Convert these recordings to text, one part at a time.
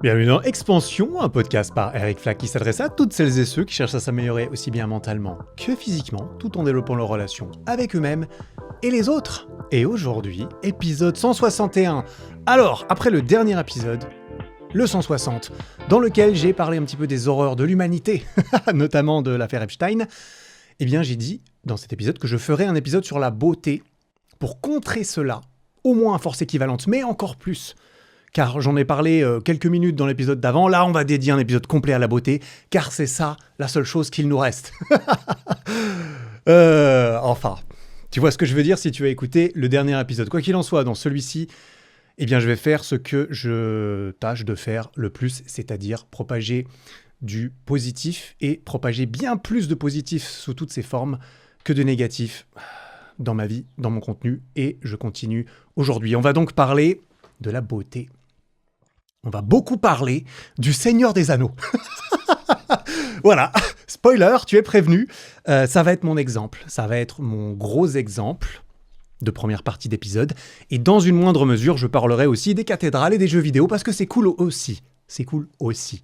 Bienvenue dans Expansion, un podcast par Eric Flack qui s'adresse à toutes celles et ceux qui cherchent à s'améliorer aussi bien mentalement que physiquement, tout en développant leurs relations avec eux-mêmes et les autres. Et aujourd'hui, épisode 161. Alors, après le dernier épisode, le 160, dans lequel j'ai parlé un petit peu des horreurs de l'humanité, notamment de l'affaire Epstein, eh bien j'ai dit dans cet épisode que je ferais un épisode sur la beauté pour contrer cela, au moins à force équivalente, mais encore plus. Car j'en ai parlé quelques minutes dans l'épisode d'avant, là on va dédier un épisode complet à la beauté, car c'est ça la seule chose qu'il nous reste. Enfin, tu vois ce que je veux dire si tu as écouté le dernier épisode. Quoi qu'il en soit, dans celui-ci, eh bien je vais faire ce que je tâche de faire le plus, c'est-à-dire propager du positif et propager bien plus de positif sous toutes ses formes que de négatif dans ma vie, dans mon contenu, et je continue aujourd'hui. On va donc parler de la beauté. On va beaucoup parler du Seigneur des Anneaux. Voilà, spoiler, tu es prévenu. Ça va être mon exemple, ça va être mon gros exemple de première partie d'épisode. Et dans une moindre mesure, je parlerai aussi des cathédrales et des jeux vidéo parce que c'est cool aussi. C'est cool aussi.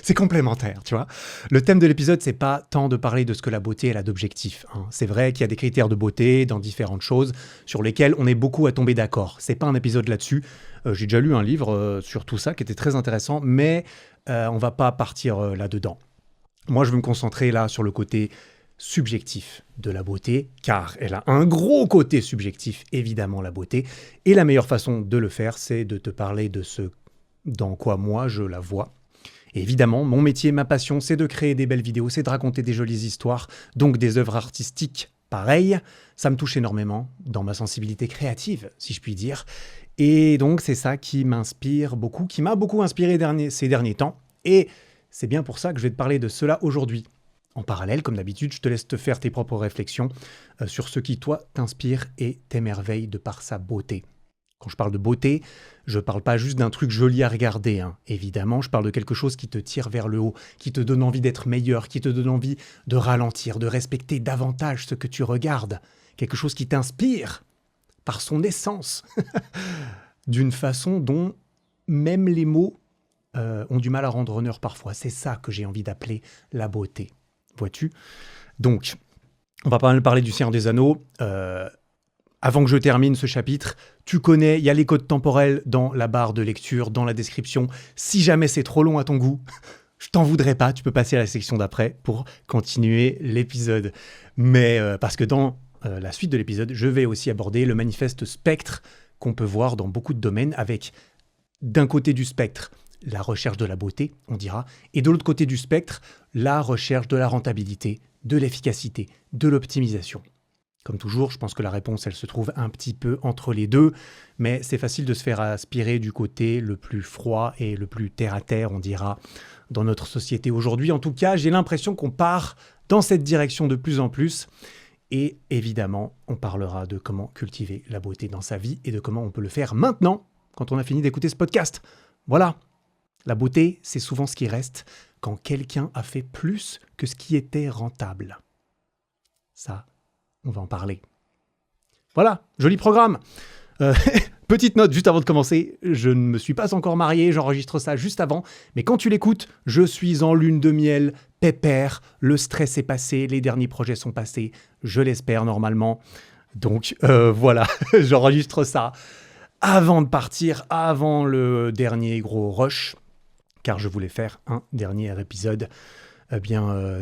C'est complémentaire, tu vois. Le thème de l'épisode, c'est pas tant de parler de ce que la beauté elle a d'objectif. C'est vrai qu'il y a des critères de beauté dans différentes choses sur lesquels on est beaucoup à tomber d'accord. C'est pas un épisode là-dessus. J'ai déjà lu un livre sur tout ça qui était très intéressant, mais on va pas partir là-dedans. Moi, je veux me concentrer là sur le côté subjectif de la beauté, car elle a un gros côté subjectif, évidemment, la beauté. Et la meilleure façon de le faire, c'est de te parler de ce dans quoi moi je la vois. Et évidemment, mon métier, ma passion, c'est de créer des belles vidéos, c'est de raconter des jolies histoires, donc des œuvres artistiques pareilles. Ça me touche énormément dans ma sensibilité créative, si je puis dire. Et donc, c'est ça qui m'inspire beaucoup, qui m'a beaucoup inspiré ces derniers temps. Et c'est bien pour ça que je vais te parler de cela aujourd'hui. En parallèle, comme d'habitude, je te laisse te faire tes propres réflexions sur ce qui, toi, t'inspire et t'émerveille de par sa beauté. Quand je parle de beauté, je ne parle pas juste d'un truc joli à regarder. Évidemment, je parle de quelque chose qui te tire vers le haut, qui te donne envie d'être meilleur, qui te donne envie de ralentir, de respecter davantage ce que tu regardes. Quelque chose qui t'inspire par son essence, d'une façon dont même les mots ont du mal à rendre honneur parfois. C'est ça que j'ai envie d'appeler la beauté. Vois-tu ? Donc, on va pas mal parler du Seigneur des Anneaux. Avant que je termine ce chapitre, tu connais, il y a les codes temporels dans la barre de lecture, dans la description. Si jamais c'est trop long à ton goût, je t'en voudrais pas, tu peux passer à la section d'après pour continuer l'épisode. Mais parce que dans la suite de l'épisode, je vais aussi aborder le manifeste spectre qu'on peut voir dans beaucoup de domaines avec, d'un côté du spectre, la recherche de la beauté, on dira, et de l'autre côté du spectre, la recherche de la rentabilité, de l'efficacité, de l'optimisation. Comme toujours, je pense que la réponse, elle se trouve un petit peu entre les deux, mais c'est facile de se faire aspirer du côté le plus froid et le plus terre-à-terre, on dira, dans notre société aujourd'hui. En tout cas, j'ai l'impression qu'on part dans cette direction de plus en plus. Et évidemment, on parlera de comment cultiver la beauté dans sa vie et de comment on peut le faire maintenant, quand on a fini d'écouter ce podcast. Voilà, la beauté, c'est souvent ce qui reste quand quelqu'un a fait plus que ce qui était rentable. Ça, on va en parler. Voilà, joli programme. Petite note juste avant de commencer, je ne me suis pas encore marié, j'enregistre ça juste avant, mais quand tu l'écoutes, je suis en lune de miel, pépère, le stress est passé, les derniers projets sont passés, je l'espère normalement. Donc voilà, j'enregistre ça avant de partir, avant le dernier gros rush, car je voulais faire un dernier épisode.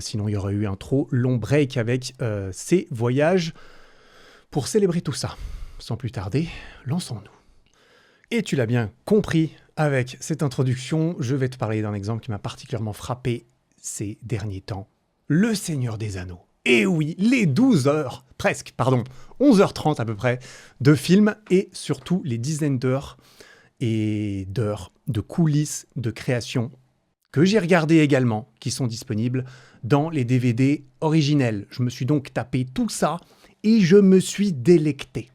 Sinon il y aurait eu un trop long break avec ces voyages pour célébrer tout ça. Sans plus tarder, lançons-nous. Et tu l'as bien compris, avec cette introduction, je vais te parler d'un exemple qui m'a particulièrement frappé ces derniers temps. Le Seigneur des Anneaux. Et oui, les 11h30 à peu près, de films et surtout les dizaines d'heures de coulisses de création que j'ai regardé également, qui sont disponibles dans les DVD originels. Je me suis donc tapé tout ça et je me suis délecté.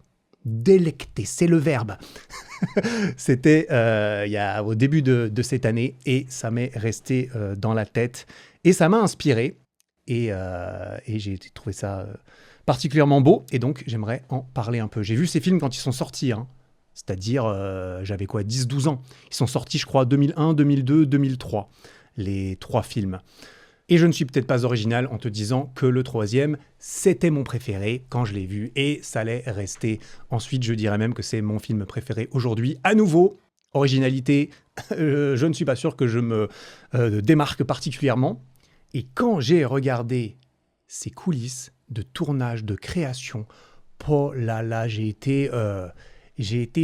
Délecté, c'est le verbe. C'était au début de cette année et ça m'est resté dans la tête et ça m'a inspiré et j'ai trouvé ça particulièrement beau et donc j'aimerais en parler un peu. J'ai vu ces films quand ils sont sortis, C'est-à-dire, j'avais quoi, 10-12 ans. Ils sont sortis, je crois, 2001, 2002, 2003, les 3 films. Et je ne suis peut-être pas original en te disant que le 3e, c'était mon préféré quand je l'ai vu, et ça allait rester. Ensuite, je dirais même que c'est mon film préféré aujourd'hui. À nouveau, originalité, je ne suis pas sûr que je me démarque particulièrement. Et quand j'ai regardé ces coulisses de tournage, de création, oh là là, j'ai été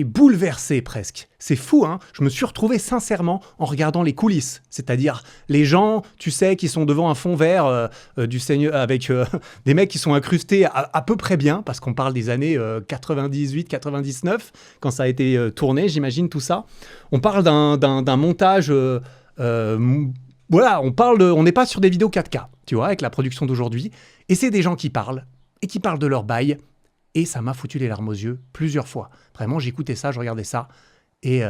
bouleversé presque. C'est fou, hein. Je me suis retrouvé sincèrement en regardant les coulisses. C'est-à-dire les gens, tu sais, qui sont devant un fond vert du Seigneur, avec des mecs qui sont incrustés à peu près bien, parce qu'on parle des années 98-99, quand ça a été tourné, j'imagine, tout ça. On parle d'un montage... voilà, on n'est pas sur des vidéos 4K, tu vois, avec la production d'aujourd'hui. Et c'est des gens qui parlent, et qui parlent de leur bail. Et ça m'a foutu les larmes aux yeux plusieurs fois. Vraiment, j'écoutais ça, je regardais ça, et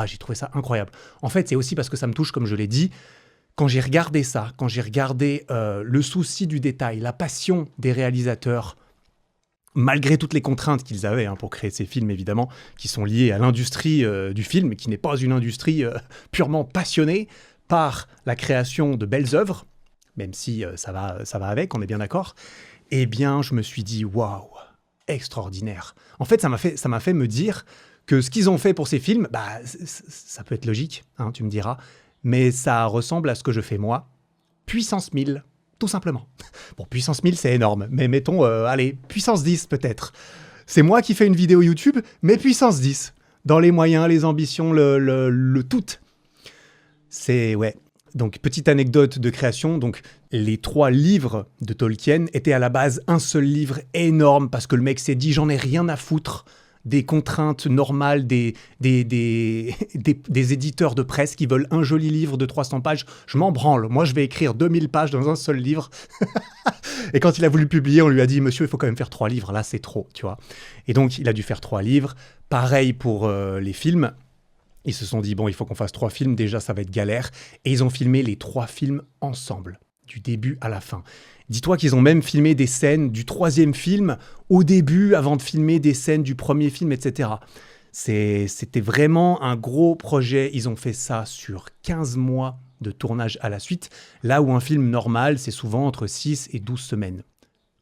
j'ai trouvé ça incroyable. En fait, c'est aussi parce que ça me touche, comme je l'ai dit. Quand j'ai regardé ça, quand j'ai regardé le souci du détail, la passion des réalisateurs, malgré toutes les contraintes qu'ils avaient pour créer ces films, évidemment, qui sont liées à l'industrie du film, qui n'est pas une industrie purement passionnée par la création de belles œuvres, même si ça va avec, on est bien d'accord, eh bien, je me suis dit, waouh, extraordinaire. En fait, ça m'a fait me dire que ce qu'ils ont fait pour ces films, ça peut être logique, hein, tu me diras, mais ça ressemble à ce que je fais moi, puissance 1000, tout simplement. Bon, puissance 1000, c'est énorme, mais mettons, allez, puissance 10 peut-être. C'est moi qui fais une vidéo YouTube, mais puissance 10, dans les moyens, les ambitions, le tout. C'est, ouais. Donc, petite anecdote de création, donc les 3 livres de Tolkien étaient à la base un seul livre énorme, parce que le mec s'est dit, j'en ai rien à foutre des contraintes normales des éditeurs de presse qui veulent un joli livre de 300 pages. Je m'en branle, moi je vais écrire 2000 pages dans un seul livre. Et quand il a voulu publier, on lui a dit, monsieur, il faut quand même faire 3 livres, là c'est trop, tu vois. Et donc il a dû faire 3 livres. Pareil pour les films. Ils se sont dit, bon, il faut qu'on fasse 3 films, déjà ça va être galère. Et ils ont filmé les 3 films ensemble, du début à la fin. Dis-toi qu'ils ont même filmé des scènes du 3e film au début, avant de filmer des scènes du 1er film, etc. C'était vraiment un gros projet. Ils ont fait ça sur 15 mois de tournage à la suite, là où un film normal, c'est souvent entre 6 et 12 semaines.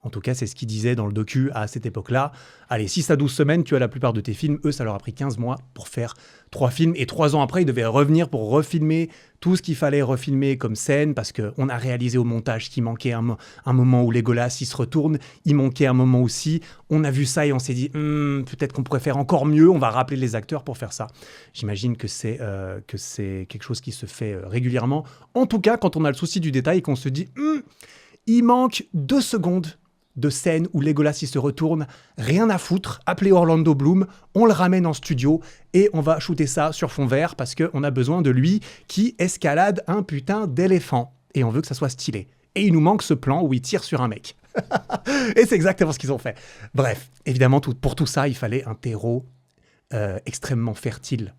En tout cas, c'est ce qu'ils disaient dans le docu à cette époque-là. Allez, 6 à 12 semaines, tu as la plupart de tes films. Eux, ça leur a pris 15 mois pour faire 3 films. Et 3 ans après, ils devaient revenir pour refilmer tout ce qu'il fallait refilmer comme scène, parce qu'on a réalisé au montage qu'il manquait un moment où Legolas, il se retourne. Il manquait un moment aussi. On a vu ça et on s'est dit, peut-être qu'on pourrait faire encore mieux. On va rappeler les acteurs pour faire ça. J'imagine que c'est quelque chose qui se fait régulièrement. En tout cas, quand on a le souci du détail et qu'on se dit, il manque 2 secondes de scène où Legolas il se retourne, rien à foutre, appelez Orlando Bloom, on le ramène en studio et on va shooter ça sur fond vert parce qu'on a besoin de lui qui escalade un putain d'éléphant. Et on veut que ça soit stylé. Et il nous manque ce plan où il tire sur un mec. Et c'est exactement ce qu'ils ont fait. Bref, évidemment, pour tout ça, il fallait un terreau extrêmement fertile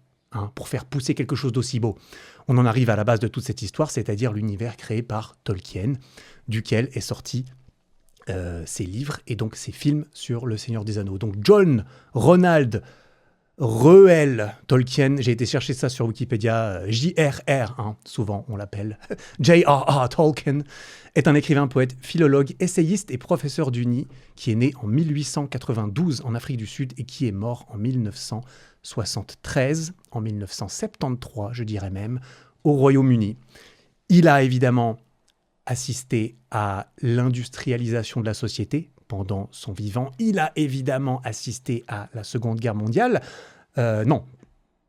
pour faire pousser quelque chose d'aussi beau. On en arrive à la base de toute cette histoire, c'est-à-dire l'univers créé par Tolkien, duquel est sorti ses livres et donc ses films sur Le Seigneur des Anneaux. Donc John Ronald Reuel Tolkien, j'ai été chercher ça sur Wikipédia, J.R.R., souvent on l'appelle, J.R.R. Tolkien, est un écrivain, poète, philologue, essayiste et professeur d'Uni qui est né en 1892 en Afrique du Sud et qui est mort en 1973, en 1973, je dirais même, au Royaume-Uni. Il a évidemment assisté à l'industrialisation de la société pendant son vivant. Il a évidemment assisté à la Seconde Guerre mondiale. Mais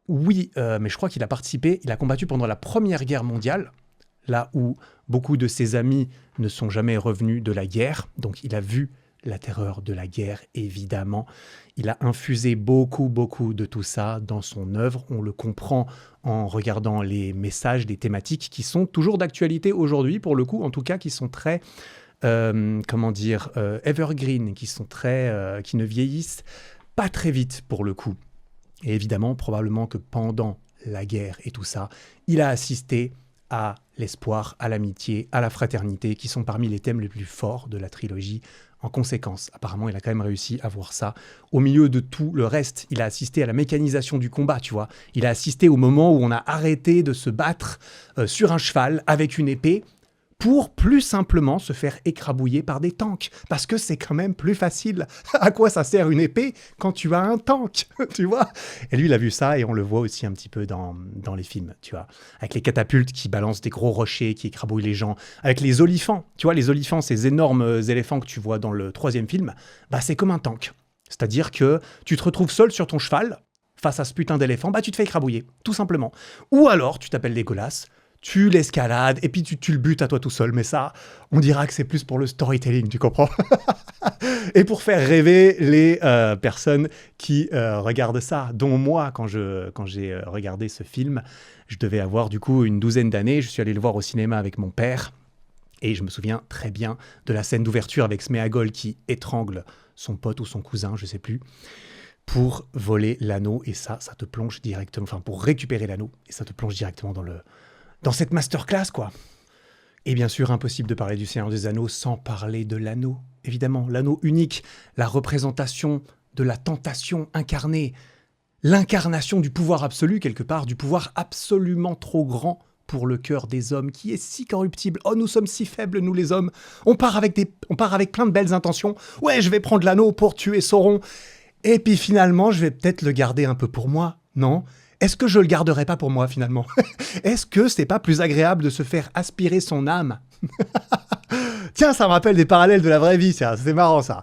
je crois qu'il a participé, il a combattu pendant la Première Guerre mondiale, là où beaucoup de ses amis ne sont jamais revenus de la guerre. Donc il a vu la terreur de la guerre, évidemment. Il a infusé beaucoup de tout ça dans son œuvre. On le comprend en regardant les messages, les thématiques qui sont toujours d'actualité aujourd'hui, pour le coup, en tout cas, qui sont très, evergreen, qui sont très, qui ne vieillissent pas très vite, pour le coup. Et évidemment, probablement que pendant la guerre et tout ça, il a assisté à l'espoir, à l'amitié, à la fraternité, qui sont parmi les thèmes les plus forts de la trilogie. En conséquence, apparemment, il a quand même réussi à voir ça. Au milieu de tout le reste, il a assisté à la mécanisation du combat, tu vois. Il a assisté au moment où on a arrêté de se battre sur un cheval avec une épée, pour plus simplement se faire écrabouiller par des tanks. Parce que c'est quand même plus facile. À quoi ça sert une épée quand tu as un tank, tu vois? Et lui, il a vu ça et on le voit aussi un petit peu dans les films, tu vois. Avec les catapultes qui balancent des gros rochers, qui écrabouillent les gens. Avec les olifants, tu vois, les olifants, ces énormes éléphants que tu vois dans le 3e film, bah c'est comme un tank. C'est-à-dire que tu te retrouves seul sur ton cheval, face à ce putain d'éléphant, bah tu te fais écrabouiller, tout simplement. Ou alors, tu t'appelles Legolas, tu l'escalades, et puis tu le butes à toi tout seul. Mais ça, on dira que c'est plus pour le storytelling, tu comprends? Et pour faire rêver les personnes qui regardent ça, dont moi, quand j'ai regardé ce film, je devais avoir du coup une 12aine d'années. Je suis allé le voir au cinéma avec mon père. Et je me souviens très bien de la scène d'ouverture avec Sméagol qui étrangle son pote ou son cousin, je sais plus, pour voler l'anneau. Et ça te plonge directement, enfin pour récupérer l'anneau, et ça te plonge directement dans cette masterclass, quoi. Et bien sûr, impossible de parler du Seigneur des Anneaux sans parler de l'anneau. Évidemment, l'anneau unique, la représentation de la tentation incarnée, l'incarnation du pouvoir absolu, quelque part, du pouvoir absolument trop grand pour le cœur des hommes, qui est si corruptible. Oh, nous sommes si faibles, nous les hommes. On part avec plein de belles intentions. Ouais, je vais prendre l'anneau pour tuer Sauron. Et puis finalement, je vais peut-être le garder un peu pour moi, non ? Est-ce que je le garderai pas pour moi finalement? Est-ce que c'est pas plus agréable de se faire aspirer son âme? Tiens, ça me rappelle des parallèles de la vraie vie, c'est marrant ça.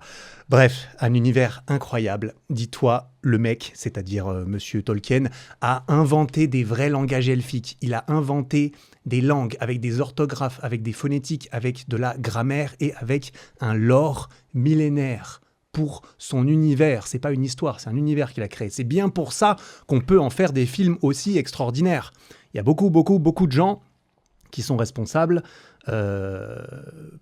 Bref, un univers incroyable. Dis-toi, le mec, c'est-à-dire Monsieur Tolkien, a inventé des vrais langages elfiques. Il a inventé des langues avec des orthographes, avec des phonétiques, avec de la grammaire et avec un lore millénaire. Pour son univers, c'est pas une histoire, c'est un univers qu'il a créé. C'est bien pour ça qu'on peut en faire des films aussi extraordinaires. Il y a beaucoup de gens qui sont responsables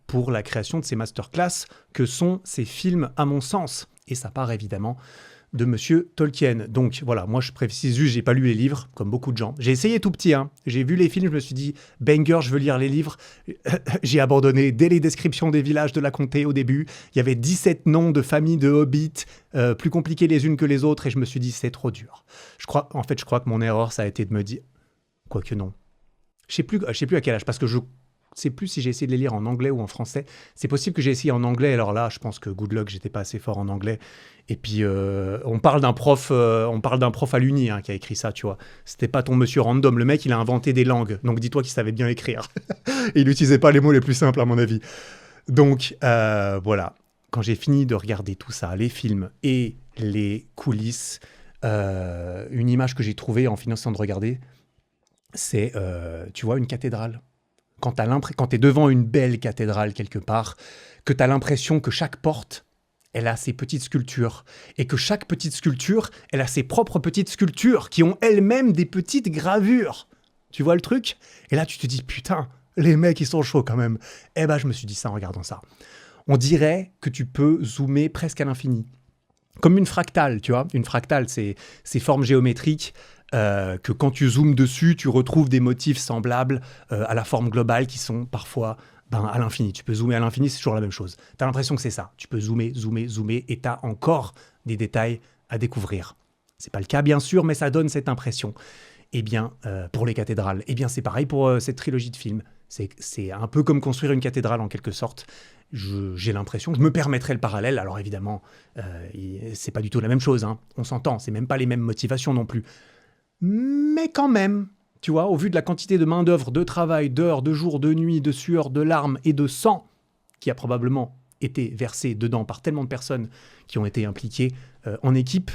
pour la création de ces masterclass que sont ces films, à mon sens. Et ça part évidemment de Monsieur Tolkien. Donc voilà, moi je précise juste, j'ai pas lu les livres, comme beaucoup de gens. J'ai essayé tout petit, hein. J'ai vu les films, je me suis dit, banger, je veux lire les livres. J'ai abandonné dès les descriptions des villages de la comté au début. Il y avait 17 noms de familles de hobbits, plus compliquées les unes que les autres, et je me suis dit, c'est trop dur. Je crois que mon erreur, ça a été de me dire... Quoique non. Je sais plus à quel âge, parce que je sais plus si j'ai essayé de les lire en anglais ou en français. C'est possible que j'ai essayé en anglais, alors là, je pense que good luck, j'étais pas assez fort en anglais. Et puis, on parle d'un prof à l'Uni qui a écrit ça, tu vois. C'était pas ton monsieur random, le mec, il a inventé des langues, donc dis-toi qu'il savait bien écrire. Et il n'utilisait pas les mots les plus simples, à mon avis. Donc, voilà. Quand j'ai fini de regarder tout ça, les films et les coulisses, une image que j'ai trouvée en finissant de regarder, c'est, tu vois, une cathédrale. Quand t'es devant une belle cathédrale quelque part, que t'as l'impression que chaque porte, elle a ses petites sculptures. Et que chaque petite sculpture, elle a ses propres petites sculptures qui ont elles-mêmes des petites gravures. Tu vois le truc? Et là, tu te dis, putain, les mecs, ils sont chauds quand même. Eh ben, je me suis dit ça en regardant ça. On dirait que tu peux zoomer presque à l'infini. Comme une fractale, tu vois. Une fractale, c'est ces formes géométriques que quand tu zoomes dessus, tu retrouves des motifs semblables à la forme globale qui sont parfois à l'infini. Tu peux zoomer à l'infini, c'est toujours la même chose. Tu as l'impression que c'est ça. Tu peux zoomer, et tu as encore des détails à découvrir. C'est pas le cas, bien sûr, mais ça donne cette impression. Eh bien, pour les cathédrales, eh bien, c'est pareil pour cette trilogie de films. C'est un peu comme construire une cathédrale en quelque sorte. J'ai l'impression, je me permettrai le parallèle, alors évidemment, c'est pas du tout la même chose, hein. On s'entend, c'est même pas les mêmes motivations non plus. Mais quand même, tu vois, au vu de la quantité de main-d'œuvre, de travail, d'heures, de jours, de nuits, de sueur, de larmes et de sang qui a probablement été versé dedans par tellement de personnes qui ont été impliquées en équipe,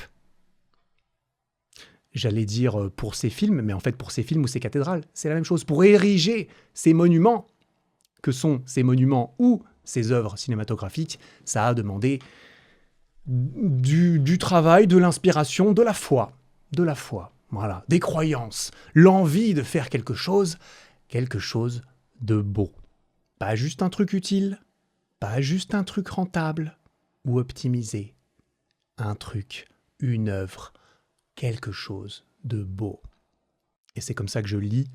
j'allais dire pour ces films, mais en fait pour ces films ou ces cathédrales, c'est la même chose. Pour ériger ces monuments, que sont ces monuments ou ces œuvres cinématographiques, ça a demandé du travail, de l'inspiration, de la foi. Voilà, des croyances, l'envie de faire quelque chose de beau. Pas juste un truc utile, pas juste un truc rentable ou optimisé. Un truc, une œuvre, quelque chose de beau. Et c'est comme ça que je lis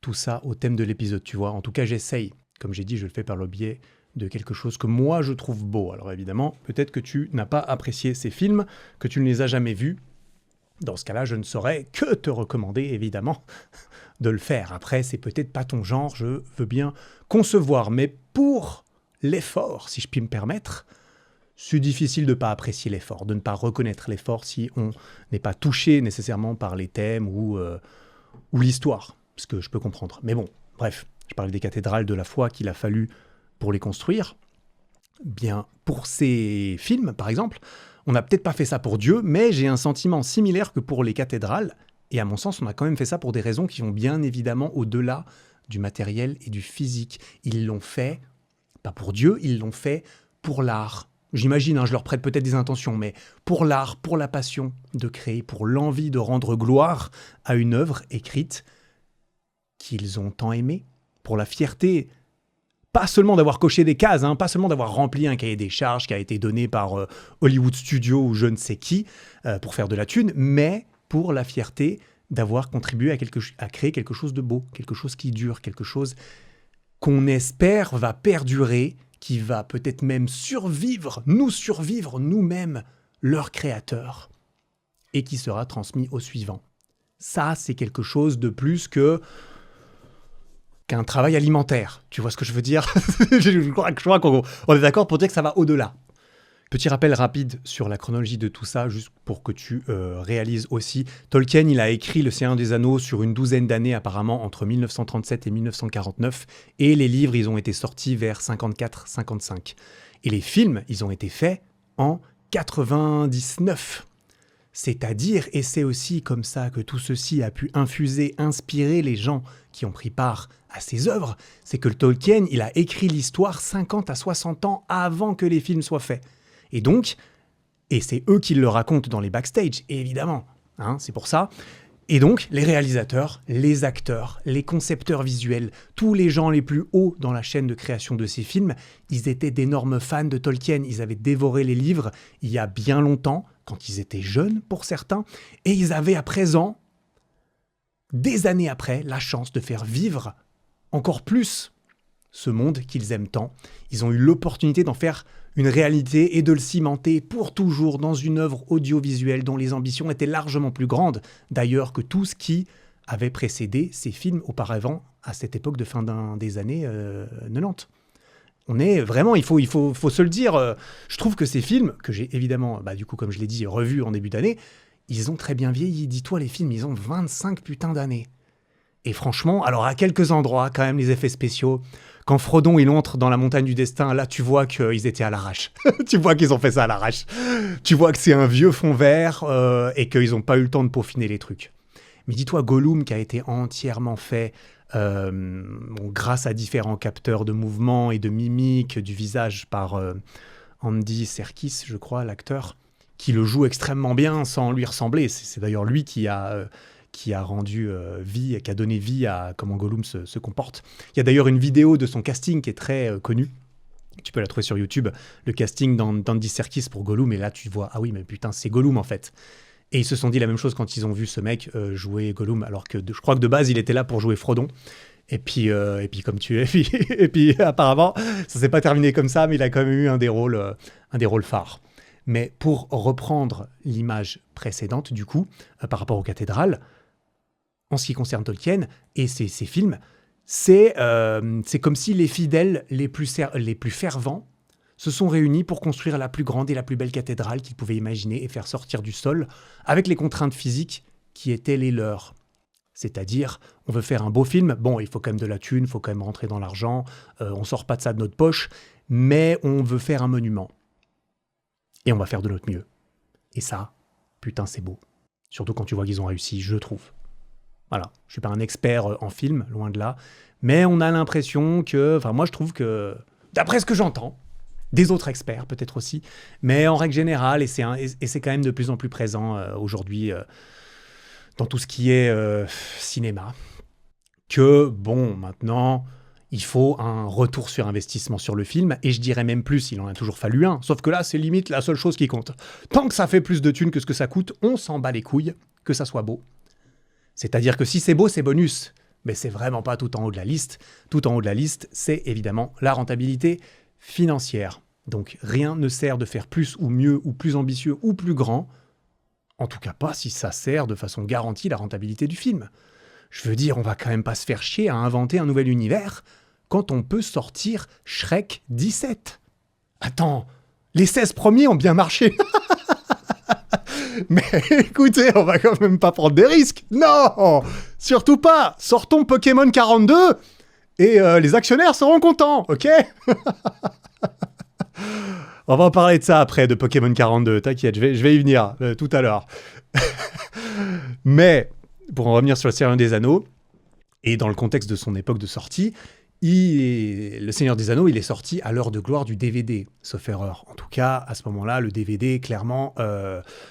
tout ça au thème de l'épisode, tu vois. En tout cas, j'essaye. Comme j'ai dit, je le fais par le biais de quelque chose que moi, je trouve beau. Alors évidemment, peut-être que tu n'as pas apprécié ces films, que tu ne les as jamais vus. Dans ce cas-là, je ne saurais que te recommander, évidemment, de le faire. Après, c'est peut-être pas ton genre, je veux bien concevoir. Mais pour l'effort, si je puis me permettre, c'est difficile de ne pas apprécier l'effort, de ne pas reconnaître l'effort si on n'est pas touché nécessairement par les thèmes ou l'histoire, ce que je peux comprendre. Mais bon, bref, je parlais des cathédrales de la foi qu'il a fallu pour les construire. Bien, pour ces films, par exemple, on n'a peut-être pas fait ça pour Dieu, mais j'ai un sentiment similaire que pour les cathédrales, et à mon sens, on a quand même fait ça pour des raisons qui vont bien évidemment au-delà du matériel et du physique. Ils l'ont fait, pas pour Dieu, ils l'ont fait pour l'art. J'imagine, je leur prête peut-être des intentions, mais pour l'art, pour la passion de créer, pour l'envie de rendre gloire à une œuvre écrite qu'ils ont tant aimée, pour la fierté, pas seulement d'avoir coché des cases, pas seulement d'avoir rempli un cahier des charges qui a été donné par Hollywood Studios ou je ne sais qui pour faire de la thune, mais pour la fierté d'avoir contribué à créer quelque chose de beau, quelque chose qui dure, quelque chose qu'on espère va perdurer, qui va peut-être même survivre nous-mêmes, leur créateur, et qui sera transmis au suivant. Ça, c'est quelque chose de plus qu'un travail alimentaire. Tu vois ce que je veux dire? Je crois qu'on est d'accord pour dire que ça va au-delà. Petit rappel rapide sur la chronologie de tout ça, juste pour que tu réalises aussi. Tolkien, il a écrit Le Seigneur des Anneaux sur une douzaine d'années apparemment, entre 1937 et 1949, et les livres, ils ont été sortis vers 54-55. Et les films, ils ont été faits en 99. C'est-à-dire, et c'est aussi comme ça que tout ceci a pu inspirer les gens qui ont pris part à ces œuvres, c'est que Tolkien, il a écrit l'histoire 50 à 60 ans avant que les films soient faits. Et donc, et c'est eux qui le racontent dans les backstage, évidemment, c'est pour ça. Et donc, les réalisateurs, les acteurs, les concepteurs visuels, tous les gens les plus hauts dans la chaîne de création de ces films, ils étaient d'énormes fans de Tolkien. Ils avaient dévoré les livres il y a bien longtemps, quand ils étaient jeunes pour certains, et ils avaient à présent, des années après, la chance de faire vivre encore plus ce monde qu'ils aiment tant. Ils ont eu l'opportunité d'en faire une réalité et de le cimenter pour toujours dans une œuvre audiovisuelle dont les ambitions étaient largement plus grandes, d'ailleurs, que tout ce qui avait précédé ces films auparavant, à cette époque de fin des années 90. On est vraiment, il faut se le dire, je trouve que ces films, que j'ai évidemment, du coup, comme je l'ai dit, revus en début d'année, ils ont très bien vieilli. Dis-toi, les films, ils ont 25 putains d'années. Et franchement, alors à quelques endroits, quand même, les effets spéciaux, quand Frodon, il entre dans la montagne du destin, là, tu vois qu'ils étaient à l'arrache. Tu vois qu'ils ont fait ça à l'arrache. Tu vois que c'est un vieux fond vert et qu'ils n'ont pas eu le temps de peaufiner les trucs. Mais dis-toi, Gollum, qui a été entièrement fait grâce à différents capteurs de mouvement et de mimique du visage par Andy Serkis, je crois, l'acteur, qui le joue extrêmement bien sans lui ressembler. C'est d'ailleurs lui qui a rendu vie, qui a donné vie à comment Gollum se comporte. Il y a d'ailleurs une vidéo de son casting qui est très connue. Tu peux la trouver sur YouTube. Le casting d'Andy Serkis pour Gollum. Et là, tu vois, ah oui, mais putain, c'est Gollum en fait. Et ils se sont dit la même chose quand ils ont vu ce mec jouer Gollum, alors que je crois que de base, il était là pour jouer Frodon. Et puis apparemment, ça s'est pas terminé comme ça, mais il a quand même eu un des rôles phares. Mais pour reprendre l'image précédente, du coup, par rapport aux cathédrales, en ce qui concerne Tolkien et ses films, c'est comme si les fidèles les plus fervents se sont réunis pour construire la plus grande et la plus belle cathédrale qu'ils pouvaient imaginer et faire sortir du sol avec les contraintes physiques qui étaient les leurs. C'est-à-dire, on veut faire un beau film, bon, il faut quand même de la thune, il faut quand même rentrer dans l'argent, on sort pas de ça de notre poche, mais on veut faire un monument. Et on va faire de notre mieux. Et ça, putain, c'est beau. Surtout quand tu vois qu'ils ont réussi, je trouve. Voilà, je suis pas un expert en film, loin de là, mais on a l'impression que, enfin moi je trouve que, d'après ce que j'entends, des autres experts peut-être aussi, mais en règle générale, et c'est quand même de plus en plus présent aujourd'hui dans tout ce qui est cinéma, que bon, maintenant, il faut un retour sur investissement sur le film, et je dirais même plus, il en a toujours fallu un, sauf que là, c'est limite la seule chose qui compte. Tant que ça fait plus de thunes que ce que ça coûte, on s'en bat les couilles, que ça soit beau. C'est-à-dire que si c'est beau, c'est bonus. Mais c'est vraiment pas tout en haut de la liste. Tout en haut de la liste, c'est évidemment la rentabilité financière. Donc rien ne sert de faire plus ou mieux ou plus ambitieux ou plus grand, en tout cas pas si ça sert de façon garantie la rentabilité du film. Je veux dire, on va quand même pas se faire chier à inventer un nouvel univers quand on peut sortir Shrek 17. Attends, les 16 premiers ont bien marché. Mais écoutez, on va quand même pas prendre des risques. Non, surtout pas. Sortons Pokémon 42 et les actionnaires seront contents, ok? On va en parler de ça après, de Pokémon 42. T'inquiète, je vais y venir tout à l'heure. Mais, pour en revenir sur le Seigneur des Anneaux, et dans le contexte de son époque de sortie, le Seigneur des Anneaux, il est sorti à l'heure de gloire du DVD, sauf erreur. En tout cas, à ce moment-là, le DVD, clairement,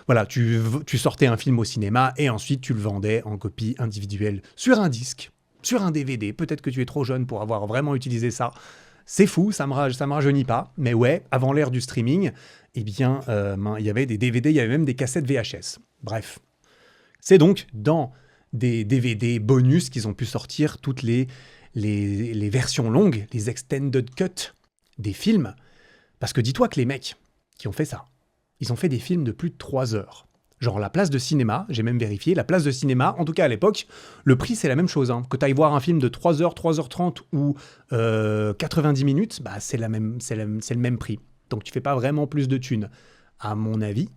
voilà, tu sortais un film au cinéma et ensuite tu le vendais en copie individuelle sur un disque, sur un DVD. Peut-être que tu es trop jeune pour avoir vraiment utilisé ça. C'est fou, ça me rajeunit pas. Mais ouais, avant l'ère du streaming, eh bien, il y avait des DVD, il y avait même des cassettes VHS. Bref. C'est donc dans des DVD bonus qu'ils ont pu sortir toutes les versions longues, les extended cuts des films. Parce que dis-toi que les mecs qui ont fait ça, ils ont fait des films de plus de 3 heures. Genre la place de cinéma, j'ai même vérifié, la place de cinéma, en tout cas à l'époque, le prix c'est la même chose. Hein. Que tu ailles voir un film de 3 heures, 3h30 ou 90 minutes, bah, c'est le même prix. Donc tu fais pas vraiment plus de thunes, à mon avis,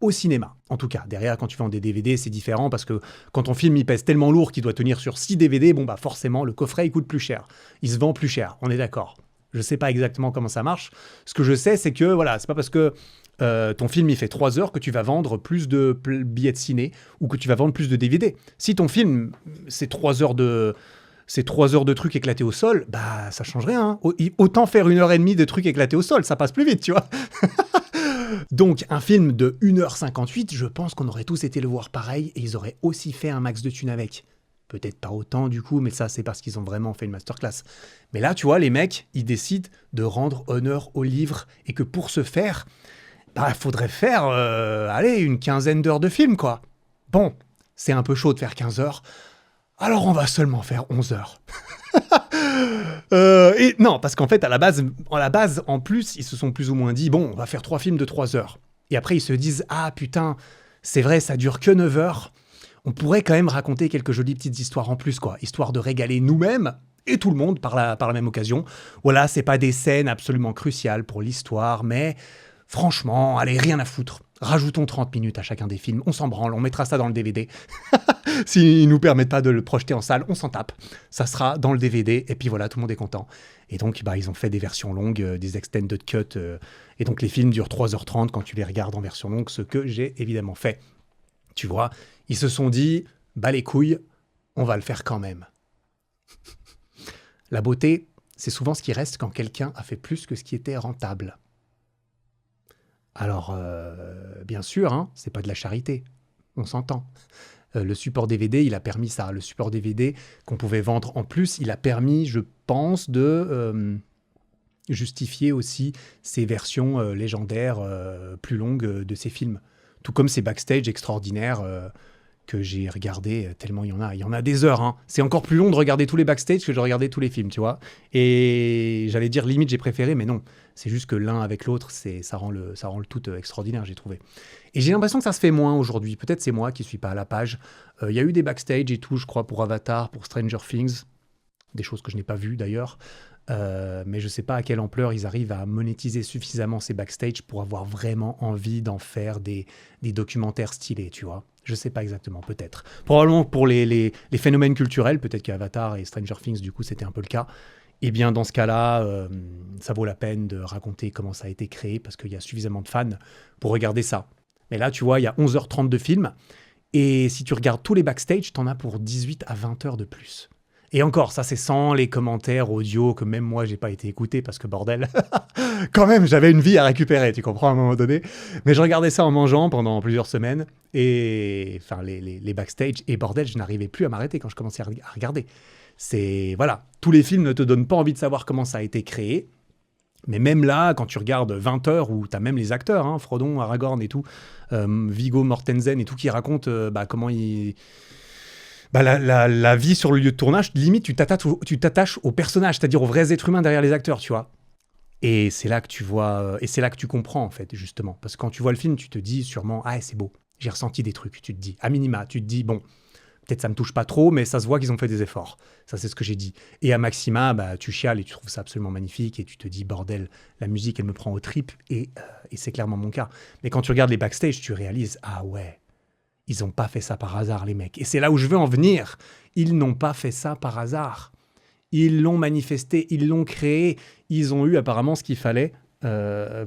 au cinéma. En tout cas, derrière, quand tu vends des DVD, c'est différent parce que quand ton film il pèse tellement lourd qu'il doit tenir sur 6 DVD, bon bah forcément, le coffret il coûte plus cher. Il se vend plus cher, on est d'accord. Je sais pas exactement comment ça marche. Ce que je sais, c'est que voilà, c'est pas parce que ton film il fait 3 heures que tu vas vendre plus de billets de ciné ou que tu vas vendre plus de DVD. Si ton film, c'est 3 heures de trucs éclatés au sol, bah ça change rien. Hein. Autant faire 1h30 de trucs éclatés au sol, ça passe plus vite, tu vois. Donc, un film de 1h58, je pense qu'on aurait tous été le voir pareil et ils auraient aussi fait un max de thunes avec. Peut-être pas autant du coup, mais ça c'est parce qu'ils ont vraiment fait une masterclass. Mais là, tu vois, les mecs, ils décident de rendre honneur au livre et que pour ce faire, bah, faudrait faire, une quinzaine d'heures de film, quoi. Bon, c'est un peu chaud de faire 15 heures, alors on va seulement faire 11 heures. Et non, parce qu'en fait, à la base, en plus, ils se sont plus ou moins dit, bon, on va faire 3 films de 3 heures. Et après, ils se disent, ah putain, c'est vrai, ça dure que 9 heures. On pourrait quand même raconter quelques jolies petites histoires en plus, quoi, histoire de régaler nous-mêmes et tout le monde par la même occasion. Voilà, c'est pas des scènes absolument cruciales pour l'histoire, mais franchement, allez, rien à foutre. Rajoutons 30 minutes à chacun des films, on s'en branle, on mettra ça dans le DVD. S'ils nous permettent pas de le projeter en salle, on s'en tape. Ça sera dans le DVD, et puis voilà, tout le monde est content. Et donc, bah, ils ont fait des versions longues, des extended cuts, et donc les films durent 3h30 quand tu les regardes en version longue, ce que j'ai évidemment fait. Tu vois, ils se sont dit, bah les couilles, on va le faire quand même. La beauté, c'est souvent ce qui reste quand quelqu'un a fait plus que ce qui était rentable. Alors, bien sûr, hein, c'est pas de la charité, on s'entend. Le support DVD, il a permis ça. Le support DVD qu'on pouvait vendre en plus, il a permis, je pense, de justifier aussi ces versions légendaires plus longues de ces films. Tout comme ces backstage extraordinaires que j'ai regardés, tellement il y en a. Il y en a des heures. Hein. C'est encore plus long de regarder tous les backstage que de regarder tous les films, tu vois. Et j'allais dire limite j'ai préféré, mais non. C'est juste que l'un avec l'autre, ça rend le tout extraordinaire, j'ai trouvé. Et j'ai l'impression que ça se fait moins aujourd'hui. Peut-être c'est moi qui suis pas à la page. Il y a eu des backstage et tout, je crois, pour Avatar, pour Stranger Things. Des choses que je n'ai pas vues d'ailleurs. Mais je ne sais pas à quelle ampleur ils arrivent à monétiser suffisamment ces backstage pour avoir vraiment envie d'en faire des documentaires stylés, tu vois. Je ne sais pas exactement, peut-être. Probablement pour les phénomènes culturels, peut-être qu'Avatar et Stranger Things, du coup, c'était un peu le cas. Eh bien, dans ce cas-là, ça vaut la peine de raconter comment ça a été créé parce qu'il y a suffisamment de fans pour regarder ça. Mais là, tu vois, il y a 11h30 de film. Et si tu regardes tous les backstage, t'en as pour 18 à 20 heures de plus. Et encore, ça c'est sans les commentaires audio que même moi j'ai pas été écouté parce que bordel, quand même j'avais une vie à récupérer, tu comprends à un moment donné. Mais je regardais ça en mangeant pendant plusieurs semaines et enfin les backstage et bordel, je n'arrivais plus à m'arrêter quand je commençais à regarder. C'est voilà, tous les films ne te donnent pas envie de savoir comment ça a été créé. Mais même là, quand tu regardes 20 heures, où tu as même les acteurs, hein, Frodon, Aragorn et tout, Viggo Mortensen et tout, qui racontent comment ils... Bah, la vie sur le lieu de tournage, limite, tu t'attaches aux personnages, c'est-à-dire aux vrais êtres humains derrière les acteurs, tu vois. Et c'est là que tu vois, et c'est là que tu comprends, en fait, justement. Parce que quand tu vois le film, tu te dis sûrement, ah, c'est beau, j'ai ressenti des trucs, tu te dis. À minima, tu te dis, bon, peut-être ça me touche pas trop, mais ça se voit qu'ils ont fait des efforts. Ça, c'est ce que j'ai dit. Et à maxima, bah, tu chiales et tu trouves ça absolument magnifique, et tu te dis, bordel, la musique, elle me prend aux tripes, et c'est clairement mon cas. Mais quand tu regardes les backstage, tu réalises, ah ouais, ils n'ont pas fait ça par hasard, les mecs. Et c'est là où je veux en venir. Ils n'ont pas fait ça par hasard. Ils l'ont manifesté, ils l'ont créé. Ils ont eu apparemment ce qu'il fallait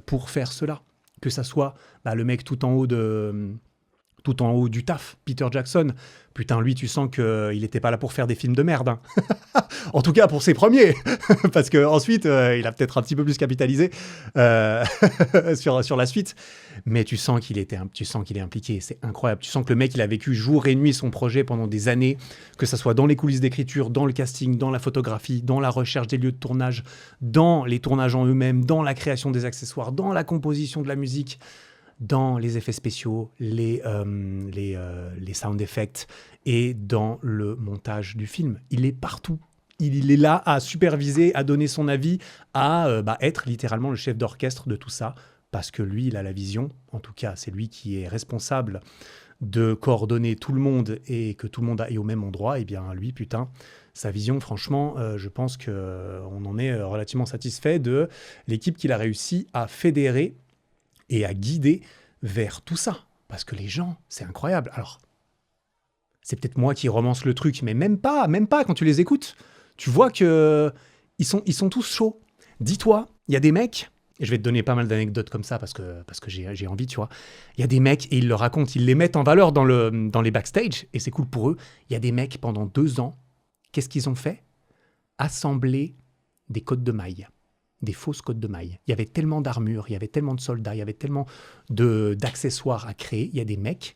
pour faire cela. Que ça soit bah, le mec tout en haut du taf, Peter Jackson. Putain, lui, tu sens qu'il n'était pas là pour faire des films de merde. Hein. En tout cas, pour ses premiers. Parce qu'ensuite, il a peut-être un petit peu plus capitalisé sur la suite. Mais tu sens qu'il est impliqué. C'est incroyable. Tu sens que le mec, il a vécu jour et nuit son projet pendant des années. Que ça soit dans les coulisses d'écriture, dans le casting, dans la photographie, dans la recherche des lieux de tournage, dans les tournages en eux-mêmes, dans la création des accessoires, dans la composition de la musique, dans les effets spéciaux, les sound effects et dans le montage du film. Il est partout. Il est là à superviser, à donner son avis, à être littéralement le chef d'orchestre de tout ça, parce que lui, il a la vision. En tout cas, c'est lui qui est responsable de coordonner tout le monde et que tout le monde est au même endroit. Et bien lui, putain, sa vision, franchement, je pense qu'on en est relativement satisfait de l'équipe qu'il a réussi à fédérer et à guider vers tout ça. Parce que les gens, c'est incroyable. Alors, c'est peut-être moi qui romance le truc, mais même pas quand tu les écoutes. Tu vois que ils sont tous chauds. Dis-toi, il y a des mecs, et je vais te donner pas mal d'anecdotes comme ça parce que j'ai envie, tu vois. Il y a des mecs, et ils le racontent, ils les mettent en valeur dans les backstage, et c'est cool pour eux. Il y a des mecs, pendant 2 ans, qu'est-ce qu'ils ont fait? Assembler des côtes de mailles. Des fausses côtes de mailles. Il y avait tellement d'armures, il y avait tellement de soldats, il y avait tellement d'accessoires à créer. Il y a des mecs,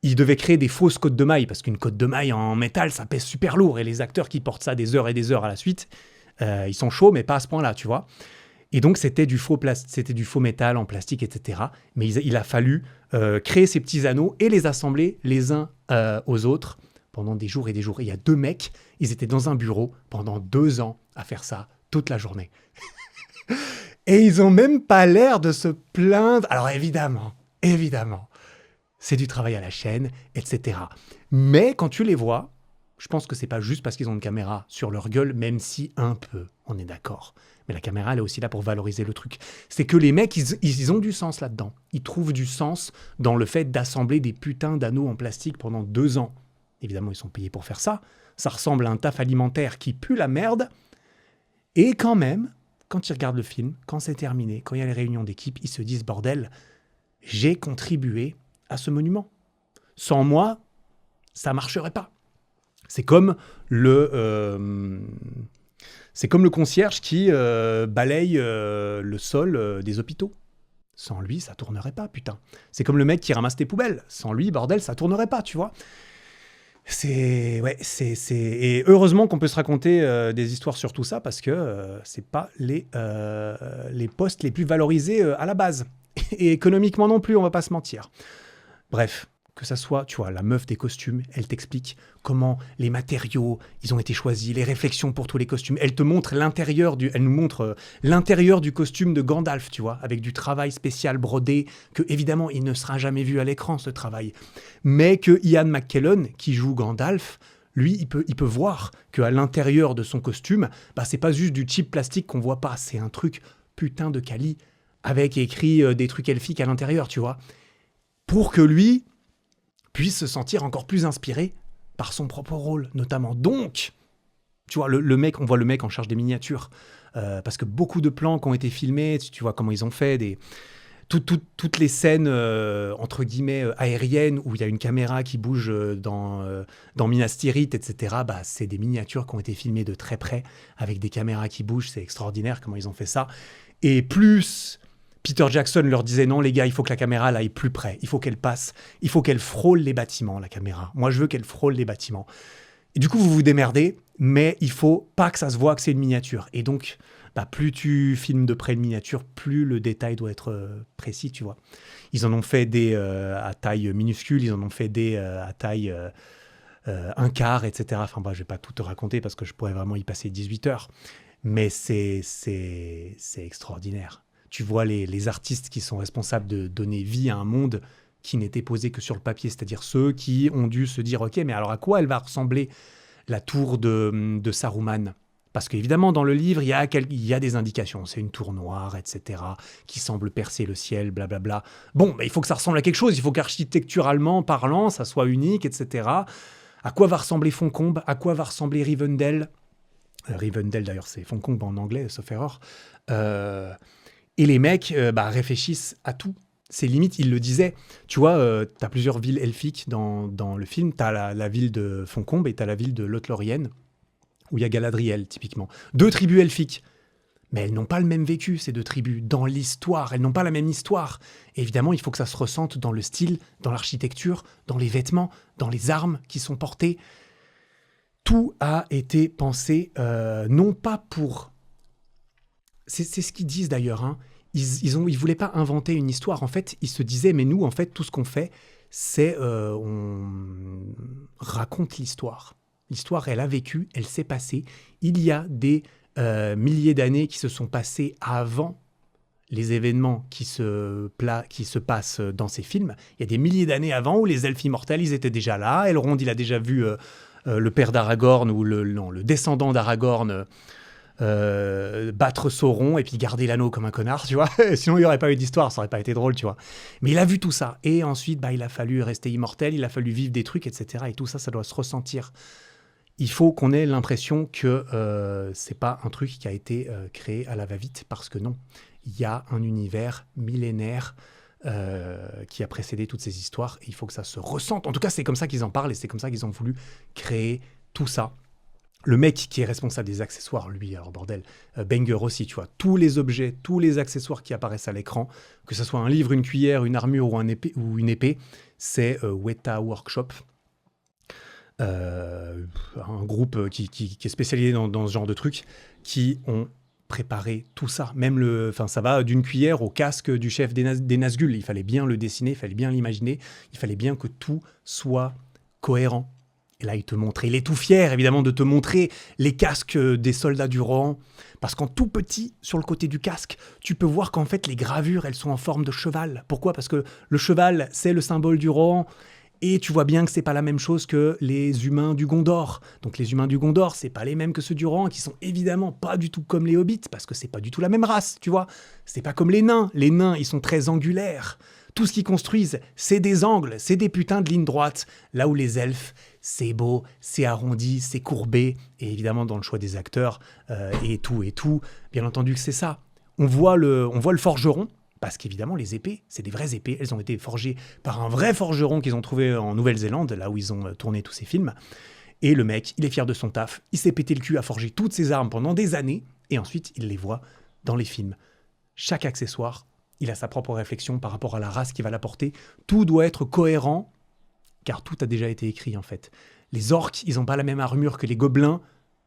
ils devaient créer des fausses côtes de mailles, parce qu'une côte de maille en métal, ça pèse super lourd, et les acteurs qui portent ça des heures et des heures à la suite, ils sont chauds, mais pas à ce point-là, tu vois. Et donc, c'était du faux métal en plastique, etc. Mais il a fallu créer ces petits anneaux et les assembler les uns aux autres pendant des jours et des jours. Et il y a 2 mecs, ils étaient dans un bureau pendant 2 ans à faire ça toute la journée. Et ils ont même pas l'air de se plaindre. Alors évidemment, c'est du travail à la chaîne, etc. Mais quand tu les vois, je pense que c'est pas juste parce qu'ils ont une caméra sur leur gueule, même si un peu, on est d'accord. Mais la caméra, elle est aussi là pour valoriser le truc. C'est que les mecs, ils ont du sens là-dedans. Ils trouvent du sens dans le fait d'assembler des putains d'anneaux en plastique pendant 2 ans. Évidemment, ils sont payés pour faire ça. Ça ressemble à un taf alimentaire qui pue la merde. Et quand même, quand ils regardent le film, quand c'est terminé, quand il y a les réunions d'équipe, ils se disent, bordel, j'ai contribué à ce monument. Sans moi, ça marcherait pas. C'est comme le concierge qui balaye le sol des hôpitaux. Sans lui, ça tournerait pas, putain. C'est comme le mec qui ramasse tes poubelles. Sans lui, bordel, ça tournerait pas, tu vois. Et heureusement qu'on peut se raconter des histoires sur tout ça, parce que c'est pas les postes les plus valorisés à la base. Et économiquement non plus, on va pas se mentir. Bref, que ça soit, tu vois, la meuf des costumes, elle t'explique comment les matériaux, ils ont été choisis, les réflexions pour tous les costumes. Elle nous montre l'intérieur du costume de Gandalf, tu vois, avec du travail spécial brodé, que évidemment, il ne sera jamais vu à l'écran, ce travail. Mais que Ian McKellen, qui joue Gandalf, lui, il peut voir qu'à l'intérieur de son costume, bah, c'est pas juste du cheap plastique qu'on voit pas, c'est un truc putain de quali, avec écrit des trucs elfiques à l'intérieur, tu vois. Pour que lui puisse se sentir encore plus inspiré par son propre rôle, notamment. Donc, tu vois, le mec, on voit le mec en charge des miniatures, parce que beaucoup de plans qui ont été filmés, tu vois comment ils ont fait, toutes les scènes, entre guillemets, aériennes, où il y a une caméra qui bouge dans Minas Tirith, etc., bah, c'est des miniatures qui ont été filmées de très près, avec des caméras qui bougent, c'est extraordinaire comment ils ont fait ça. Et plus Peter Jackson leur disait, non les gars, il faut que la caméra elle aille plus près, il faut qu'elle passe, il faut qu'elle frôle les bâtiments, la caméra. Moi, je veux qu'elle frôle les bâtiments. Et du coup, vous vous démerdez, mais il faut pas que ça se voit que c'est une miniature. Et donc, bah, plus tu filmes de près une miniature, plus le détail doit être précis, tu vois. Ils en ont fait des à taille minuscule, ils en ont fait des à taille un quart, etc. Enfin, je vais pas tout te raconter parce que je pourrais vraiment y passer 18 heures. Mais c'est extraordinaire. Tu vois les artistes qui sont responsables de donner vie à un monde qui n'était posé que sur le papier, c'est-à-dire ceux qui ont dû se dire « Ok, mais alors à quoi elle va ressembler la tour de Saruman ?» Parce qu'évidemment, dans le livre, il y a des indications. C'est une tour noire, etc., qui semble percer le ciel, blablabla. Bon, il faut que ça ressemble à quelque chose. Il faut qu'architecturalement parlant, ça soit unique, etc. À quoi va ressembler Foncombe? À quoi va ressembler Rivendell? Rivendell, d'ailleurs, c'est Foncombe en anglais, sauf erreur. Et les mecs réfléchissent à tout. C'est limite, ils le disaient. Tu vois, tu as plusieurs villes elfiques dans le film. Tu as la ville de Foncombe et tu as la ville de Lothlorien, où il y a Galadriel, typiquement. 2 tribus elfiques. Mais elles n'ont pas le même vécu, ces 2 tribus. Dans l'histoire, elles n'ont pas la même histoire. Et évidemment, il faut que ça se ressente dans le style, dans l'architecture, dans les vêtements, dans les armes qui sont portées. Tout a été pensé, non pas pour... C'est ce qu'ils disent d'ailleurs, hein. Ils voulaient pas inventer une histoire. En fait, ils se disaient, mais nous, en fait, tout ce qu'on fait, c'est on raconte l'histoire. L'histoire, elle a vécu, elle s'est passée. Il y a des milliers d'années qui se sont passées avant les événements qui se passent dans ces films. Il y a des milliers d'années avant où les elfes immortels, ils étaient déjà là. Elrond, il a déjà vu le père d'Aragorn ou le descendant d'Aragorn battre Sauron et puis garder l'anneau comme un connard, tu vois. Sinon, il n'y aurait pas eu d'histoire, ça n'aurait pas été drôle, tu vois. Mais il a vu tout ça. Et ensuite, il a fallu rester immortel, il a fallu vivre des trucs, etc. Et tout ça, ça doit se ressentir. Il faut qu'on ait l'impression que c'est pas un truc qui a été créé à la va-vite, parce que non. Il y a un univers millénaire qui a précédé toutes ces histoires. Et il faut que ça se ressente. En tout cas, c'est comme ça qu'ils en parlent et c'est comme ça qu'ils ont voulu créer tout ça. Le mec qui est responsable des accessoires, lui, alors bordel, Banger aussi, tu vois, tous les objets, tous les accessoires qui apparaissent à l'écran, que ce soit un livre, une cuillère, une armure ou une épée, c'est Weta Workshop, un groupe qui est spécialisé dans ce genre de trucs, qui ont préparé tout ça. Même ça va d'une cuillère au casque du chef des Nazgûl. Il fallait bien le dessiner, il fallait bien l'imaginer, il fallait bien que tout soit cohérent. Et là, il est tout fier, évidemment, de te montrer les casques des soldats du Rohan. Parce qu'en tout petit, sur le côté du casque, tu peux voir qu'en fait, les gravures, elles sont en forme de cheval. Pourquoi ? Parce que le cheval, c'est le symbole du Rohan. Et tu vois bien que c'est pas la même chose que les humains du Gondor. Donc les humains du Gondor, c'est pas les mêmes que ceux du Rohan, qui sont évidemment pas du tout comme les hobbits, parce que c'est pas du tout la même race, tu vois. C'est pas comme les nains. Les nains, ils sont très angulaires. Tout ce qu'ils construisent, c'est des angles, c'est des putains de lignes droites. Là où les elfes, c'est beau, c'est arrondi, c'est courbé. Et évidemment, dans le choix des acteurs et tout, bien entendu que c'est ça. On voit le forgeron, parce qu'évidemment, les épées, c'est des vraies épées. Elles ont été forgées par un vrai forgeron qu'ils ont trouvé en Nouvelle-Zélande, là où ils ont tourné tous ces films. Et le mec, il est fier de son taf. Il s'est pété le cul à forger toutes ses armes pendant des années. Et ensuite, il les voit dans les films. Chaque accessoire, il a sa propre réflexion par rapport à la race qui va l'apporter. Tout doit être cohérent, car tout a déjà été écrit, en fait. Les orques, ils n'ont pas la même armure que les gobelins,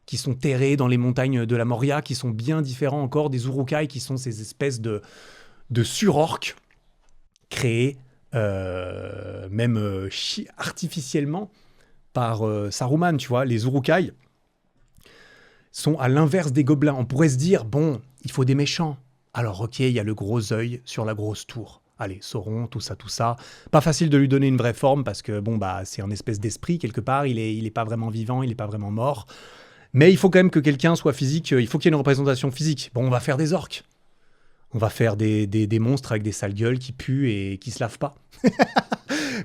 qui sont terrés dans les montagnes de la Moria, qui sont bien différents encore des Uruk-hai, qui sont ces espèces de sur-orques créés même artificiellement par Saruman, tu vois. Les Uruk-hai sont à l'inverse des gobelins. On pourrait se dire, bon, il faut des méchants. Alors ok, il y a le gros œil sur la grosse tour. Allez, Sauron, tout ça. Pas facile de lui donner une vraie forme parce que c'est un espèce d'esprit quelque part. Il est pas vraiment vivant, il est pas vraiment mort. Mais il faut quand même que quelqu'un soit physique. Il faut qu'il y ait une représentation physique. Bon, on va faire des orques. On va faire des monstres avec des sales gueules qui puent et qui se lavent pas.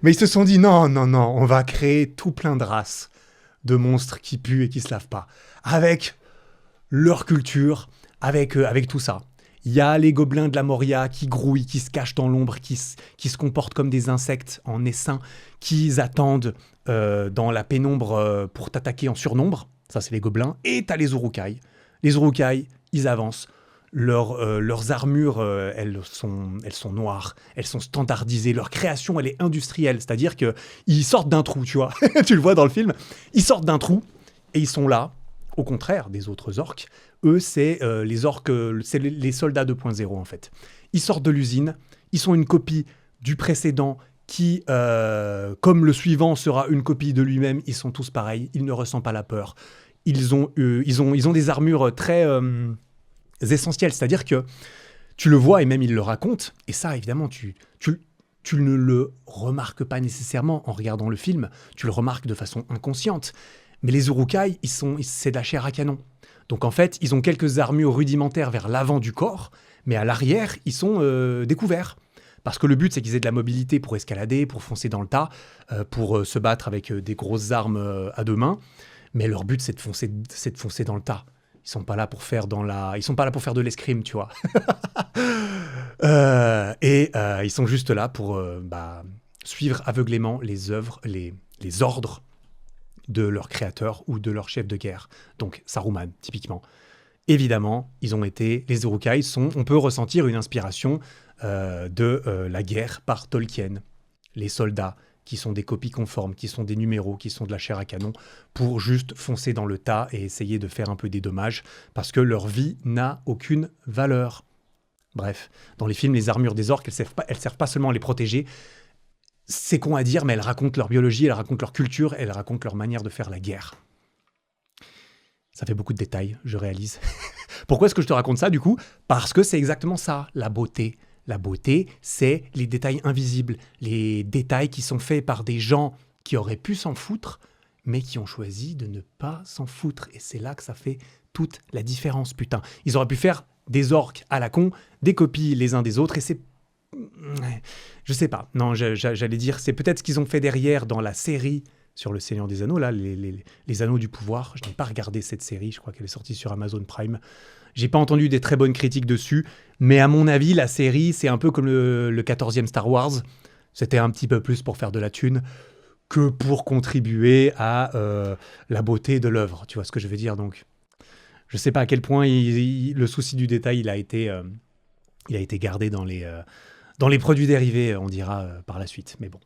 Mais ils se sont dit non, on va créer tout plein de races de monstres qui puent et qui se lavent pas. Avec leur culture, avec tout ça. Il y a les gobelins de la Moria qui grouillent, qui se cachent dans l'ombre, qui se comportent comme des insectes en essaim, qui attendent dans la pénombre pour t'attaquer en surnombre. Ça, c'est les gobelins. Et t'as les Uruk-hai. Les Uruk-hai, ils avancent. Leurs armures, elles sont noires, elles sont standardisées. Leur création, elle est industrielle. C'est-à-dire qu'ils sortent d'un trou, tu vois. Tu le vois dans le film. Ils sortent d'un trou et ils sont là, au contraire des autres orques. Eux, c'est les orques, c'est les soldats 2.0 en fait. Ils sortent de l'usine, ils sont une copie du précédent qui, comme le suivant sera une copie de lui-même, ils sont tous pareils, il ne ressent pas la peur. Ils ont des armures très essentielles, c'est-à-dire que tu le vois et même il le raconte, et ça évidemment tu ne le remarques pas nécessairement en regardant le film, tu le remarques de façon inconsciente, mais les Uruk-hai, c'est de la chair à canon. Donc en fait, ils ont quelques armures rudimentaires vers l'avant du corps, mais à l'arrière, ils sont découverts. Parce que le but, c'est qu'ils aient de la mobilité pour escalader, pour foncer dans le tas, pour se battre avec des grosses armes à deux mains. Mais leur but, c'est de foncer dans le tas. Ils sont pas là pour faire de l'escrime, tu vois. Ils sont juste là pour suivre aveuglément les œuvres, les ordres de leur créateur ou de leur chef de guerre. Donc Saruman, typiquement. Évidemment, les Uruk-hai on peut ressentir une inspiration de la guerre par Tolkien. Les soldats qui sont des copies conformes, qui sont des numéros, qui sont de la chair à canon, pour juste foncer dans le tas et essayer de faire un peu des dommages, parce que leur vie n'a aucune valeur. Bref, dans les films, les armures des orques, elles servent pas seulement à les protéger. C'est con à dire, mais elles racontent leur biologie, elles racontent leur culture, elles racontent leur manière de faire la guerre. Ça fait beaucoup de détails, je réalise. Pourquoi est-ce que je te raconte ça, du coup ? Parce que c'est exactement ça, la beauté. La beauté, c'est les détails invisibles, les détails qui sont faits par des gens qui auraient pu s'en foutre, mais qui ont choisi de ne pas s'en foutre. Et c'est là que ça fait toute la différence, putain. Ils auraient pu faire des orques à la con, des copies les uns des autres, et c'est... Je sais pas. Non, j'allais dire, c'est peut-être ce qu'ils ont fait derrière dans la série sur le Seigneur des Anneaux, là, les Anneaux du Pouvoir. Je n'ai pas regardé cette série, je crois qu'elle est sortie sur Amazon Prime. J'ai pas entendu des très bonnes critiques dessus, mais à mon avis, la série, c'est un peu comme le 14e Star Wars. C'était un petit peu plus pour faire de la thune que pour contribuer à la beauté de l'œuvre. Tu vois ce que je veux dire ? Donc, je sais pas à quel point le souci du détail, il a été gardé dans les produits dérivés, on dira par la suite. Mais bon,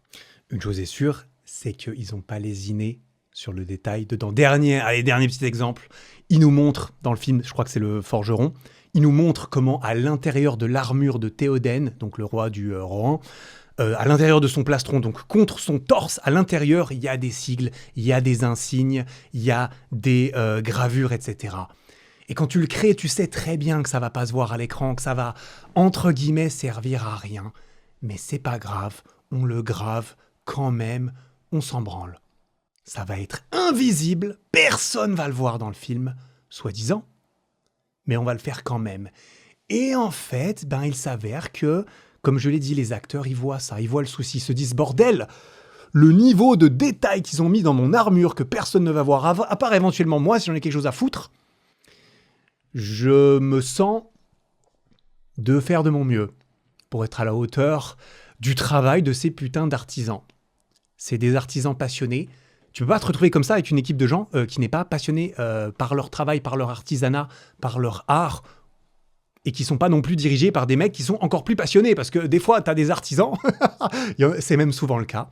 une chose est sûre, c'est qu'ils n'ont pas lésiné sur le détail dedans. Dernier petit exemple. Il nous montre, dans le film, je crois que c'est le forgeron, il nous montre comment, à l'intérieur de l'armure de Théoden, donc le roi du Rohan, à l'intérieur de son plastron, donc contre son torse, à l'intérieur, il y a des sigles, il y a des insignes, il y a des gravures, etc. Et quand tu le crées, tu sais très bien que ça va pas se voir à l'écran, que ça va, entre guillemets, servir à rien. Mais c'est pas grave, on le grave quand même, on s'en branle. Ça va être invisible, personne va le voir dans le film, soi-disant. Mais on va le faire quand même. Et en fait, il s'avère que, comme je l'ai dit, les acteurs, ils voient ça, ils voient le souci, ils se disent « Bordel !» Le niveau de détail qu'ils ont mis dans mon armure que personne ne va voir, à part éventuellement moi, si j'en ai quelque chose à foutre, je me sens de faire de mon mieux pour être à la hauteur du travail de ces putains d'artisans. C'est des artisans passionnés. Tu peux pas te retrouver comme ça avec une équipe de gens qui n'est pas passionnée par leur travail, par leur artisanat, par leur art, et qui sont pas non plus dirigés par des mecs qui sont encore plus passionnés, parce que des fois, tu as des artisans, c'est même souvent le cas,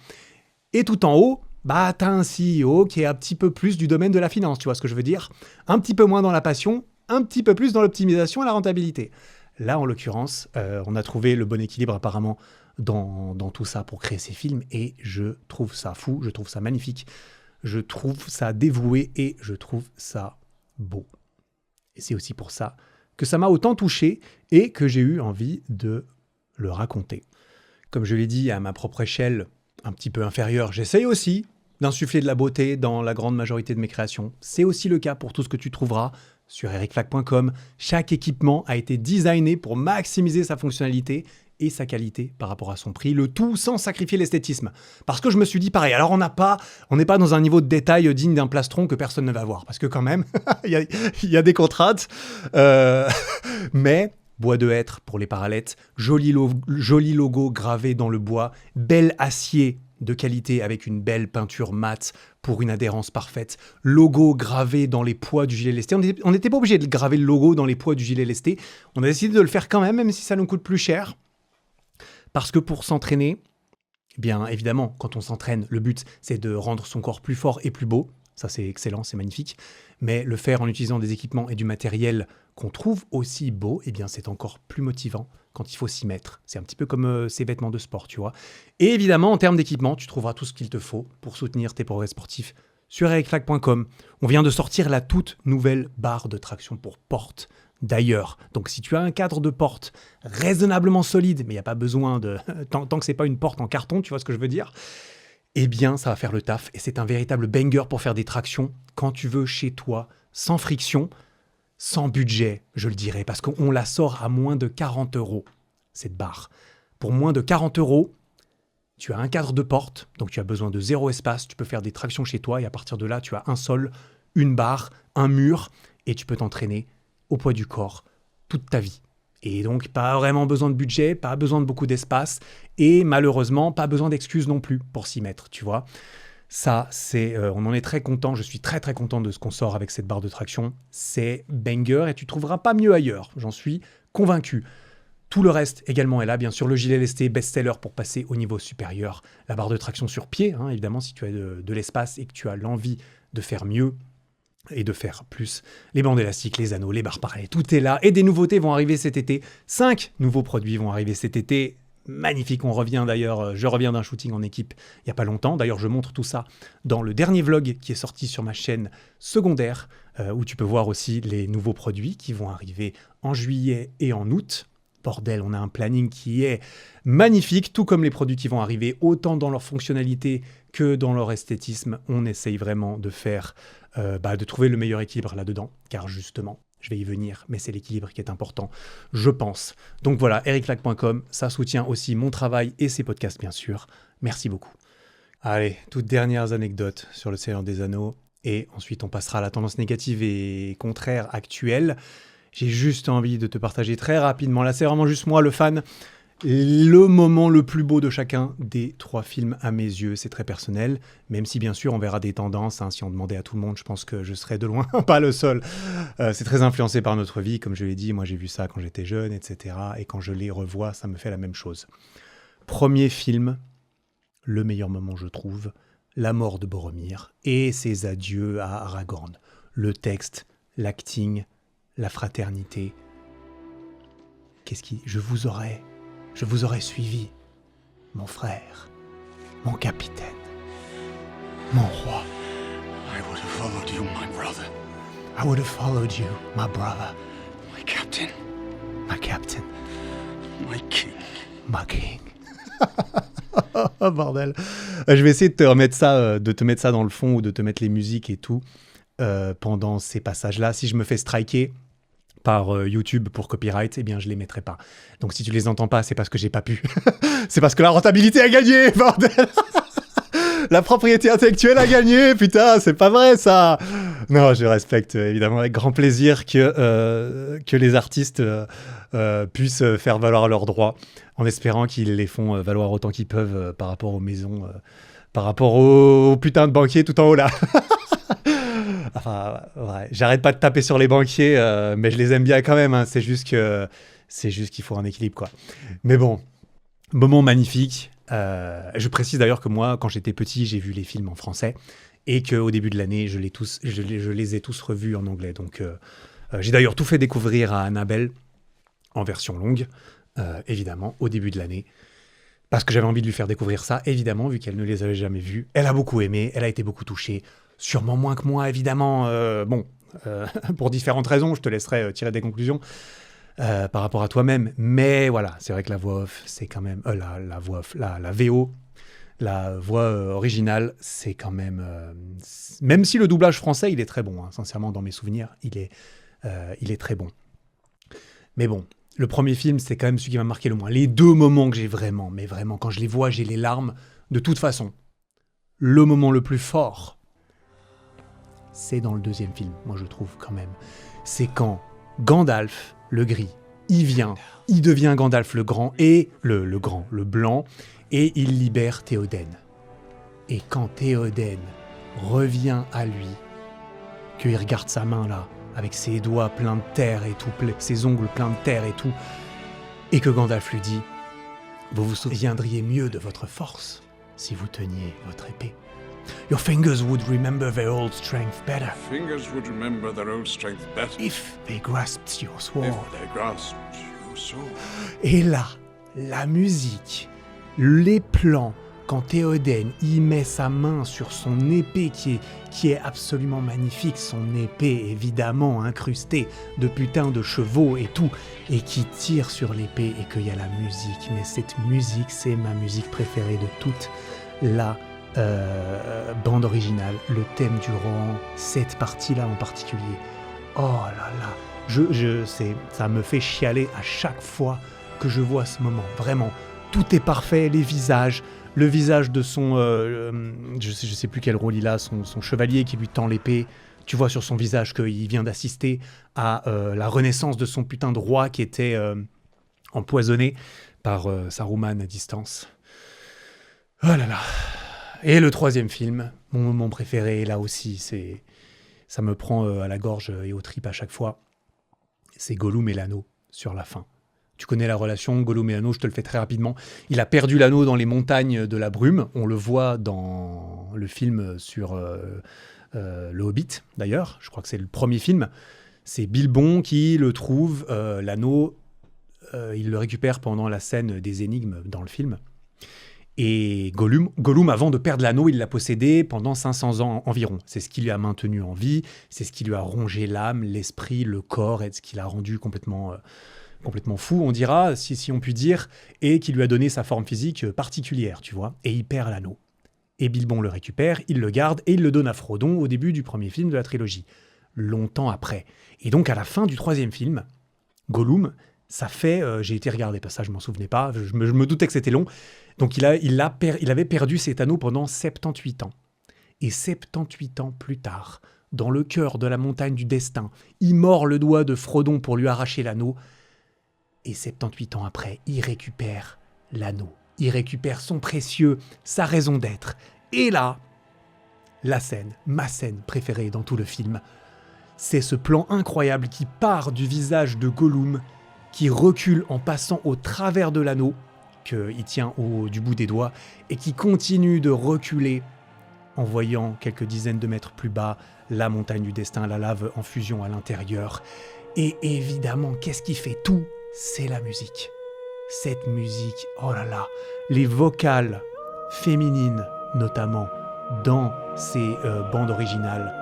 et tout en haut, tu as un CEO qui est un petit peu plus du domaine de la finance, tu vois ce que je veux dire ? Un petit peu moins dans la passion, un petit peu plus dans l'optimisation et la rentabilité. Là, en l'occurrence, on a trouvé le bon équilibre apparemment dans tout ça pour créer ces films, et je trouve ça fou, je trouve ça magnifique, je trouve ça dévoué et je trouve ça beau. Et c'est aussi pour ça que ça m'a autant touché et que j'ai eu envie de le raconter. Comme je l'ai dit, à ma propre échelle, un petit peu inférieure, j'essaye aussi d'insuffler de la beauté dans la grande majorité de mes créations. C'est aussi le cas pour tout ce que tu trouveras sur ericflac.com. Chaque équipement a été designé pour maximiser sa fonctionnalité et sa qualité par rapport à son prix, le tout sans sacrifier l'esthétisme. Parce que je me suis dit pareil, alors on n'est pas dans un niveau de détail digne d'un plastron que personne ne va voir, parce que quand même, il y a des contraintes, mais bois de hêtre pour les parallettes, joli logo gravé dans le bois, bel acier de qualité avec une belle peinture mate pour une adhérence parfaite, logo gravé dans les poids du gilet lesté. On n'était pas obligé de graver le logo dans les poids du gilet lesté, on a décidé de le faire quand même si ça nous coûte plus cher. Parce que pour s'entraîner, bien évidemment, quand on s'entraîne, le but, c'est de rendre son corps plus fort et plus beau. ça c'est excellent, c'est magnifique. Mais le faire en utilisant des équipements et du matériel qu'on trouve aussi beau, eh bien c'est encore plus motivant quand il faut s'y mettre. C'est un petit peu comme ces vêtements de sport, tu vois. Et évidemment, en termes d'équipement, tu trouveras tout ce qu'il te faut pour soutenir tes progrès sportifs sur ericflac.com. On vient de sortir la toute nouvelle barre de traction pour porte. D'ailleurs, donc si tu as un cadre de porte raisonnablement solide, mais il n'y a pas besoin de... tant que c'est pas une porte en carton, tu vois ce que je veux dire, eh bien ça va faire le taf. Et c'est un véritable banger pour faire des tractions quand tu veux chez toi, sans friction, sans budget, je le dirais, parce qu'on la sort à moins de 40 €, cette barre. Pour moins de 40 €, tu as un cadre de porte, donc tu as besoin de 0 espace, tu peux faire des tractions chez toi, et à partir de là, tu as un sol, une barre, un mur, et tu peux t'entraîner au poids du corps toute ta vie. Et donc, pas vraiment besoin de budget, pas besoin de beaucoup d'espace, et malheureusement, pas besoin d'excuses non plus pour s'y mettre, tu vois. Ça, on en est très content, je suis très très content de ce qu'on sort avec cette barre de traction. C'est banger et tu trouveras pas mieux ailleurs, j'en suis convaincu. Tout le reste également est là, bien sûr, le gilet lesté best-seller pour passer au niveau supérieur. La barre de traction sur pied, évidemment, si tu as de l'espace et que tu as l'envie de faire mieux, et de faire plus. Les bandes élastiques, les anneaux, les barres parallèles, tout est là. Et des nouveautés vont arriver cet été. 5 nouveaux produits vont arriver cet été. Magnifique, je reviens d'un shooting en équipe il n'y a pas longtemps. D'ailleurs, je montre tout ça dans le dernier vlog qui est sorti sur ma chaîne secondaire, où tu peux voir aussi les nouveaux produits qui vont arriver en juillet et en août. Bordel, on a un planning qui est magnifique, tout comme les produits qui vont arriver, autant dans leur fonctionnalité que dans leur esthétisme. On essaye vraiment de faire, de trouver le meilleur équilibre là-dedans, car justement, je vais y venir, mais c'est l'équilibre qui est important, je pense. Donc voilà, ericflac.com, ça soutient aussi mon travail et ses podcasts, bien sûr. Merci beaucoup. Allez, toutes dernières anecdotes sur le Seigneur des Anneaux, et ensuite on passera à la tendance négative et contraire actuelle. J'ai juste envie de te partager très rapidement, là c'est vraiment juste moi le fan, le moment le plus beau de chacun des 3 films à mes yeux. C'est très personnel, même si bien sûr on verra des tendances. Si on demandait à tout le monde, je pense que je serais de loin pas le seul. C'est très influencé par notre vie, comme je l'ai dit. Moi j'ai vu ça quand j'étais jeune, etc. Et quand je les revois, ça me fait la même chose. Premier film, le meilleur moment je trouve, la mort de Boromir et ses adieux à Aragorn. Le texte, l'acting, la fraternité. Je vous aurais suivi, mon frère, mon capitaine, mon roi. I would have followed you, my brother. I would have followed you, my brother, My captain. my captain, My king. my king. Oh bordel. Je vais essayer de te mettre ça dans le fond ou de te mettre les musiques et tout pendant ces passages-là. Si je me fais striker par YouTube pour copyright, eh bien je les mettrai pas. Donc si tu les entends pas, c'est parce que j'ai pas pu. C'est parce que la rentabilité a gagné, bordel. La propriété intellectuelle a gagné, putain, c'est pas vrai ça. Non, je respecte évidemment avec grand plaisir que les artistes puissent faire valoir leurs droits, en espérant qu'ils les font valoir autant qu'ils peuvent par rapport aux maisons, par rapport aux putains de banquiers tout en haut là. Enfin, ouais, j'arrête pas de taper sur les banquiers, mais je les aime bien quand même. C'est juste qu'il faut un équilibre, quoi. Mais bon, moment magnifique. Je précise d'ailleurs que moi, quand j'étais petit, j'ai vu les films en français et qu'au début de l'année, je les ai tous revus en anglais. Donc, j'ai d'ailleurs tout fait découvrir à Annabelle en version longue, évidemment, au début de l'année. Parce que j'avais envie de lui faire découvrir ça, évidemment, vu qu'elle ne les avait jamais vus. Elle a beaucoup aimé, elle a été beaucoup touchée. Sûrement moins que moi, évidemment. Pour différentes raisons, je te laisserai tirer des conclusions par rapport à toi-même. Mais voilà, c'est vrai que la voix off, c'est quand même... la voix off, la VO, la voix originale, c'est quand même... même si le doublage français, il est très bon, sincèrement, dans mes souvenirs, il est très bon. Mais bon, le premier film, c'est quand même celui qui m'a marqué le moins. Les 2 moments que j'ai vraiment, mais vraiment, quand je les vois, j'ai les larmes. De toute façon, le moment le plus fort, c'est dans le 2e film, moi je trouve quand même. C'est quand Gandalf, le gris, il devient Gandalf le grand, et le blanc, et il libère Théoden. Et quand Théoden revient à lui, qu'il regarde sa main là, avec ses doigts pleins de terre et tout, ses ongles pleins de terre et tout, et que Gandalf lui dit « Vous vous souviendriez mieux de votre force si vous teniez votre épée. » Your fingers would remember their old strength better Fingers would remember their old strength better if they grasped your sword. if they grasped your sword. Et là, la musique, les plans, quand Théoden y met sa main sur son épée qui est absolument magnifique, son épée évidemment incrustée de putain de chevaux et tout, et qui tire sur l'épée et qu'il y a la musique. Mais cette musique, c'est ma musique préférée de toute la bande originale, le thème du Rohan, cette partie-là en particulier. Oh là là, ça me fait chialer à chaque fois que je vois ce moment. Vraiment, tout est parfait, les visages, le visage de son... je sais plus quel rôle il a, son chevalier qui lui tend l'épée. Tu vois sur son visage qu'il vient d'assister à la renaissance de son putain de roi qui était empoisonné par Saruman à distance. Oh là là. Et le troisième film, mon moment préféré, là aussi, ça me prend à la gorge et aux tripes à chaque fois. C'est Gollum et l'anneau sur la fin. Tu connais la relation Gollum et l'anneau, je te le fais très rapidement. Il a perdu l'anneau dans les montagnes de la brume. On le voit dans le film sur le Hobbit, d'ailleurs. Je crois que c'est le premier film. C'est Bilbon qui le trouve, l'anneau. Il le récupère pendant la scène des énigmes dans le film. Et Gollum, avant de perdre l'anneau, il l'a possédé pendant 500 ans environ. C'est ce qui lui a maintenu en vie, c'est ce qui lui a rongé l'âme, l'esprit, le corps, et ce qui l'a rendu complètement fou, on dira, si on peut dire, et qui lui a donné sa forme physique particulière, tu vois. Et il perd l'anneau. Et Bilbon le récupère, il le garde, et il le donne à Frodon au début du premier film de la trilogie, longtemps après. Et donc à la fin du troisième film, Gollum, ça fait... j'ai été regarder, parce que ça je m'en souvenais pas, je me doutais que c'était long. Donc il avait perdu cet anneau pendant 78 ans. Et 78 ans plus tard, dans le cœur de la montagne du destin, il mord le doigt de Frodon pour lui arracher l'anneau. Et 78 ans après, il récupère l'anneau. Il récupère son précieux, sa raison d'être. Et là, la scène, ma scène préférée dans tout le film, c'est ce plan incroyable qui part du visage de Gollum, qui recule en passant au travers de l'anneau, qu'il tient du bout des doigts, et qui continue de reculer en voyant quelques dizaines de mètres plus bas la montagne du destin, la lave en fusion à l'intérieur. Et évidemment, qu'est-ce qui fait tout ? C'est la musique. Cette musique, oh là là, les vocales féminines notamment dans ces bandes originales.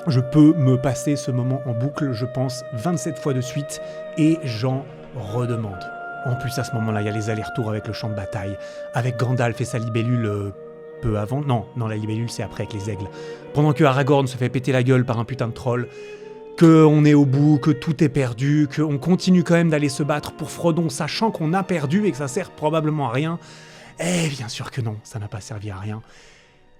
Je peux me passer ce moment en boucle, je pense, 27 fois de suite, et j'en redemande. En plus, à ce moment-là, il y a les allers-retours avec le champ de bataille, avec Gandalf et sa libellule peu avant. Non, la libellule, c'est après avec les aigles. Pendant que Aragorn se fait péter la gueule par un putain de troll, qu'on est au bout, que tout est perdu, qu'on continue quand même d'aller se battre pour Frodon, sachant qu'on a perdu et que ça sert probablement à rien. Eh bien sûr que non, ça n'a pas servi à rien.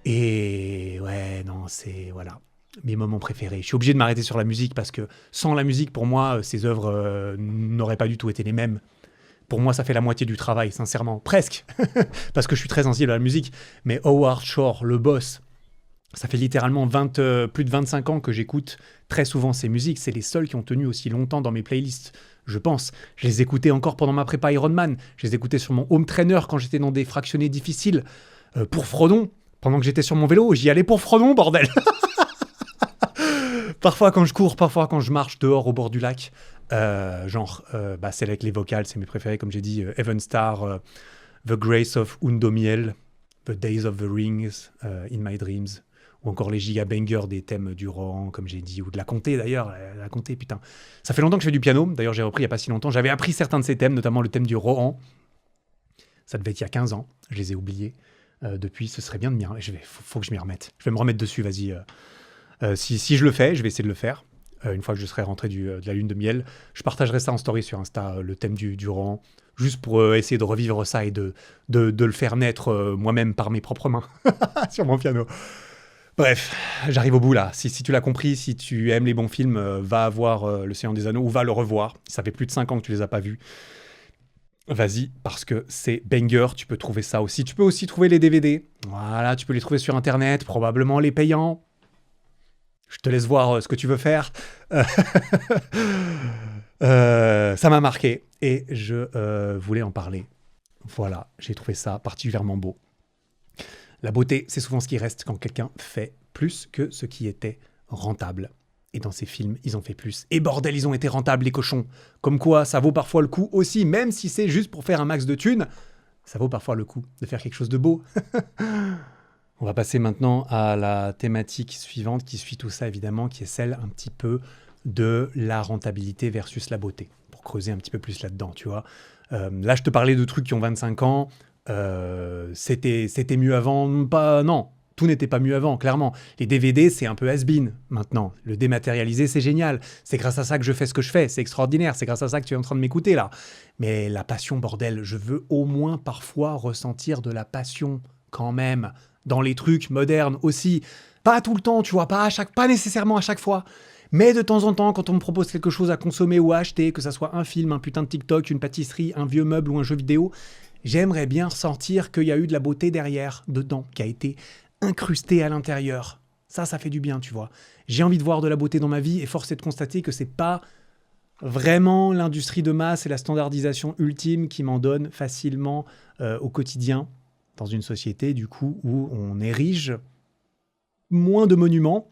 Et ouais, non, c'est... Voilà. Mes moments préférés. Je suis obligé de m'arrêter sur la musique parce que sans la musique, pour moi, ces œuvres n'auraient pas du tout été les mêmes. Pour moi, ça fait la moitié du travail, sincèrement. Presque. Parce que je suis très sensible à la musique. Mais Howard Shore, le boss, ça fait littéralement plus de 25 ans que j'écoute très souvent ces musiques. C'est les seules qui ont tenu aussi longtemps dans mes playlists, je pense. Je les écoutais encore pendant ma prépa Ironman. Je les écoutais sur mon home trainer quand j'étais dans des fractionnés difficiles. Pour Frodon, pendant que j'étais sur mon vélo, j'y allais pour Frodon, bordel. Parfois quand je cours, parfois quand je marche dehors au bord du lac. C'est avec les vocales, c'est mes préférés, comme j'ai dit. Even Star, The Grace of Undomiel, The Days of the Rings, In My Dreams, ou encore les gigabangers des thèmes du Rohan, comme j'ai dit, ou de la comté d'ailleurs. La comté, putain. Ça fait longtemps que je fais du piano, d'ailleurs j'ai repris il n'y a pas si longtemps. J'avais appris certains de ces thèmes, notamment le thème du Rohan. Ça devait être il y a 15 ans, je les ai oubliés. Depuis, ce serait bien de m'y remettre. Faut que je m'y remette. Je vais me remettre dessus, vas-y. Si je le fais, je vais essayer de le faire. Une fois que je serai rentré de la lune de miel, je partagerai ça en story sur Insta, le thème du Rohan, juste pour essayer de revivre ça et de le faire naître moi-même par mes propres mains sur mon piano. Bref, j'arrive au bout là. Si tu l'as compris, si tu aimes les bons films, va voir Le Seigneur des Anneaux ou va le revoir. Ça fait plus de 5 ans que tu les as pas vus. Vas-y, parce que c'est banger, tu peux trouver ça aussi. Tu peux aussi trouver les DVD. Voilà, tu peux les trouver sur Internet, probablement les payants. Je te laisse voir ce que tu veux faire. Ça m'a marqué et je voulais en parler. Voilà, j'ai trouvé ça particulièrement beau. La beauté, c'est souvent ce qui reste quand quelqu'un fait plus que ce qui était rentable. Et dans ces films, ils ont fait plus. Et bordel, ils ont été rentables, les cochons. Comme quoi, ça vaut parfois le coup aussi, même si c'est juste pour faire un max de thunes, ça vaut parfois le coup de faire quelque chose de beau. On va passer maintenant à la thématique suivante qui suit tout ça, évidemment, qui est celle un petit peu de la rentabilité versus la beauté. Pour creuser un petit peu plus là-dedans, tu vois. Là, je te parlais de trucs qui ont 25 ans. C'était mieux avant. Pas, non, tout n'était pas mieux avant, clairement. Les DVD, c'est un peu has-been maintenant. Le dématérialisé, c'est génial. C'est grâce à ça que je fais ce que je fais. C'est extraordinaire. C'est grâce à ça que tu es en train de m'écouter, là. Mais la passion, bordel, je veux au moins parfois ressentir de la passion, quand même, dans les trucs modernes aussi. Pas tout le temps, tu vois, pas nécessairement à chaque fois. Mais de temps en temps, quand on me propose quelque chose à consommer ou à acheter, que ça soit un film, un putain de TikTok, une pâtisserie, un vieux meuble ou un jeu vidéo, j'aimerais bien ressentir qu'il y a eu de la beauté derrière, dedans, qui a été incrustée à l'intérieur. Ça fait du bien, tu vois. J'ai envie de voir de la beauté dans ma vie et force est de constater que c'est pas vraiment l'industrie de masse et la standardisation ultime qui m'en donne facilement au quotidien dans une société, du coup, où on érige moins de monuments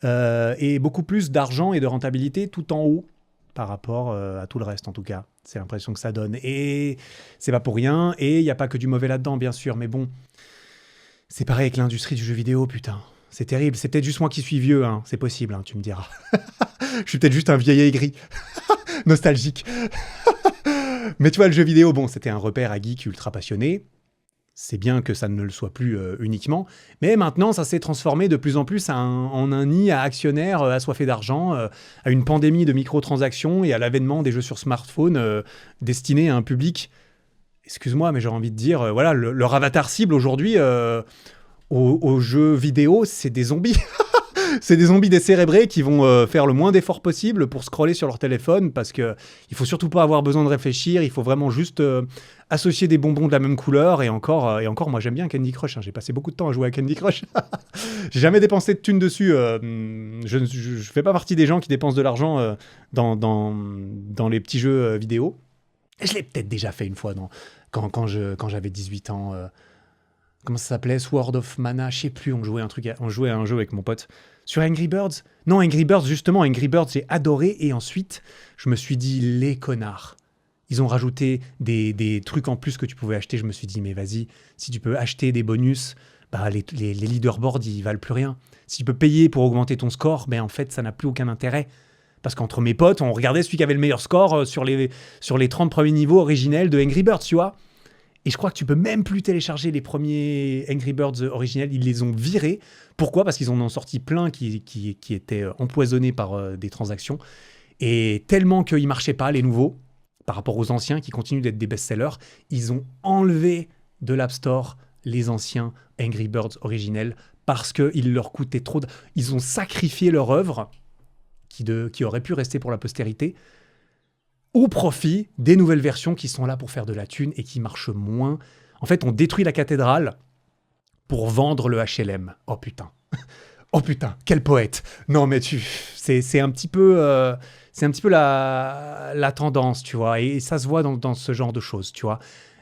et beaucoup plus d'argent et de rentabilité tout en haut par rapport à tout le reste, en tout cas. C'est l'impression que ça donne. Et c'est pas pour rien. Et il n'y a pas que du mauvais là-dedans, bien sûr. Mais bon, c'est pareil avec l'industrie du jeu vidéo, putain. C'est terrible. C'est peut-être juste moi qui suis vieux, hein. C'est possible, hein, tu me diras. Je suis peut-être juste un vieil aigri. Nostalgique. Mais tu vois, le jeu vidéo, bon, c'était un repère à geeks ultra passionnés. C'est bien que ça ne le soit plus uniquement, mais maintenant ça s'est transformé de plus en plus en un nid à actionnaires assoiffés d'argent, à une pandémie de microtransactions et à l'avènement des jeux sur smartphone destinés à un public, excuse-moi, mais j'ai envie de dire, voilà, leur avatar cible aujourd'hui aux jeux vidéo, c'est des zombies. C'est des zombies décérébrés qui vont faire le moins d'efforts possible pour scroller sur leur téléphone parce qu'il ne faut surtout pas avoir besoin de réfléchir, il faut vraiment juste associer des bonbons de la même couleur et encore, moi j'aime bien Candy Crush, hein, j'ai passé beaucoup de temps à jouer à Candy Crush. J'ai jamais dépensé de thunes dessus, je fais pas partie des gens qui dépensent de l'argent dans les petits jeux vidéo. Et je l'ai peut-être déjà fait une fois quand j'avais 18 ans. Comment ça s'appelait, Sword of Mana, je sais plus, on jouait à un jeu avec mon pote. Sur Angry Birds ? Non, Angry Birds, justement, Angry Birds, j'ai adoré. Et ensuite, je me suis dit, les connards. Ils ont rajouté des trucs en plus que tu pouvais acheter. Je me suis dit, mais vas-y, si tu peux acheter des bonus, bah les leaderboards, ils valent plus rien. Si tu peux payer pour augmenter ton score, ben en fait, ça n'a plus aucun intérêt. Parce qu'entre mes potes, on regardait celui qui avait le meilleur score sur les 30 premiers niveaux originels de Angry Birds, tu vois. Et je crois que tu peux même plus télécharger les premiers Angry Birds originels. Ils les ont virés. Pourquoi ? Parce qu'ils en ont sorti plein qui étaient empoisonnés par des transactions. Et tellement qu'ils ne marchaient pas, les nouveaux, par rapport aux anciens qui continuent d'être des best-sellers, ils ont enlevé de l'App Store les anciens Angry Birds originels parce qu'ils leur coûtaient trop. Ils ont sacrifié leur œuvre, qui aurait pu rester pour la postérité, au profit des nouvelles versions qui sont là pour faire de la thune et qui marchent moins. En fait, on détruit la cathédrale pour vendre le HLM. Oh putain. Oh putain, quel poète. Non mais c'est un petit peu la tendance, tu vois. Et ça se voit dans ce genre de choses, tu vois.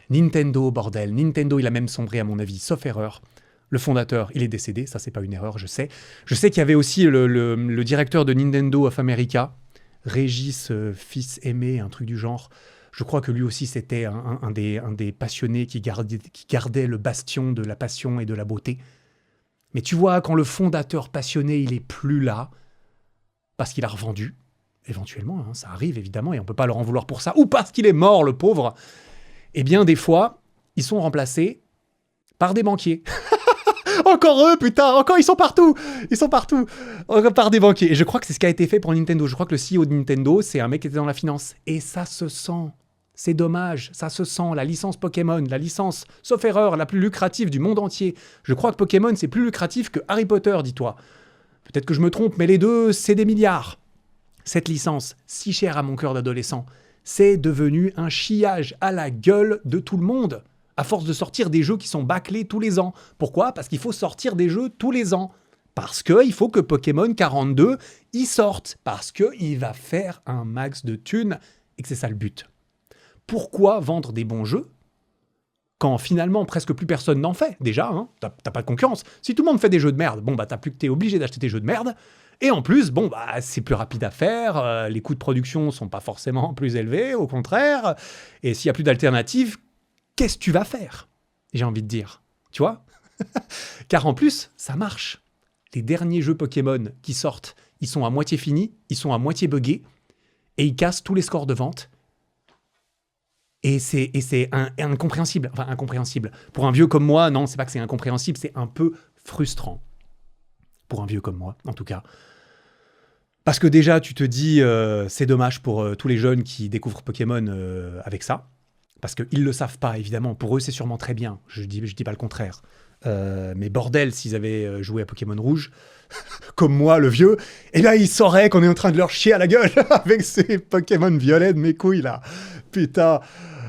Nintendo, bordel. Nintendo, il a même sombré à mon avis, sauf erreur. Le fondateur, il est décédé. Ça, c'est pas une erreur, je sais. Je sais qu'il y avait aussi le directeur de Nintendo of America, Régis, fils aimé, un truc du genre. Je crois que lui aussi, c'était un des passionnés qui gardait le bastion de la passion et de la beauté. Mais tu vois, quand le fondateur passionné, il est plus là, parce qu'il a revendu, éventuellement, hein, ça arrive évidemment, et on peut pas leur en vouloir pour ça, ou parce qu'il est mort, le pauvre, eh bien, des fois, ils sont remplacés par des banquiers. Encore eux, putain, encore ils sont partout, par des banquiers. Et je crois que c'est ce qui a été fait pour Nintendo. Je crois que le CEO de Nintendo, c'est un mec qui était dans la finance. Et ça se sent, c'est dommage, ça se sent. La licence Pokémon, la licence, sauf erreur, la plus lucrative du monde entier. Je crois que Pokémon, c'est plus lucratif que Harry Potter, dis-toi. Peut-être que je me trompe, mais les deux, c'est des milliards. Cette licence, si chère à mon cœur d'adolescent, c'est devenu un chiage à la gueule de tout le monde. À force de sortir des jeux qui sont bâclés tous les ans. Pourquoi ? Parce qu'il faut sortir des jeux tous les ans. Parce qu'il faut que Pokémon 42 y sorte. Parce qu'il va faire un max de thunes et que c'est ça le but. Pourquoi vendre des bons jeux quand finalement presque plus personne n'en fait, déjà, hein, t'as pas de concurrence. Si tout le monde fait des jeux de merde, bon bah t'es obligé d'acheter tes jeux de merde, et en plus, bon bah c'est plus rapide à faire, les coûts de production sont pas forcément plus élevés, au contraire, et s'il y a plus d'alternatives, qu'est-ce que tu vas faire? J'ai envie de dire, tu vois? Car en plus, ça marche. Les derniers jeux Pokémon qui sortent, ils sont à moitié finis, ils sont à moitié buggés, et ils cassent tous les scores de vente. Et c'est incompréhensible. Enfin, incompréhensible. Pour un vieux comme moi, non, c'est pas que c'est incompréhensible, c'est un peu frustrant. Pour un vieux comme moi, en tout cas. Parce que déjà, tu te dis, c'est dommage pour tous les jeunes qui découvrent Pokémon avec ça. Parce qu'ils le savent pas, évidemment. Pour eux, c'est sûrement très bien. Je dis pas le contraire. Mais bordel, s'ils avaient joué à Pokémon Rouge, comme moi, le vieux, eh bien, ils sauraient qu'on est en train de leur chier à la gueule avec ces Pokémon violets de mes couilles, là. Putain.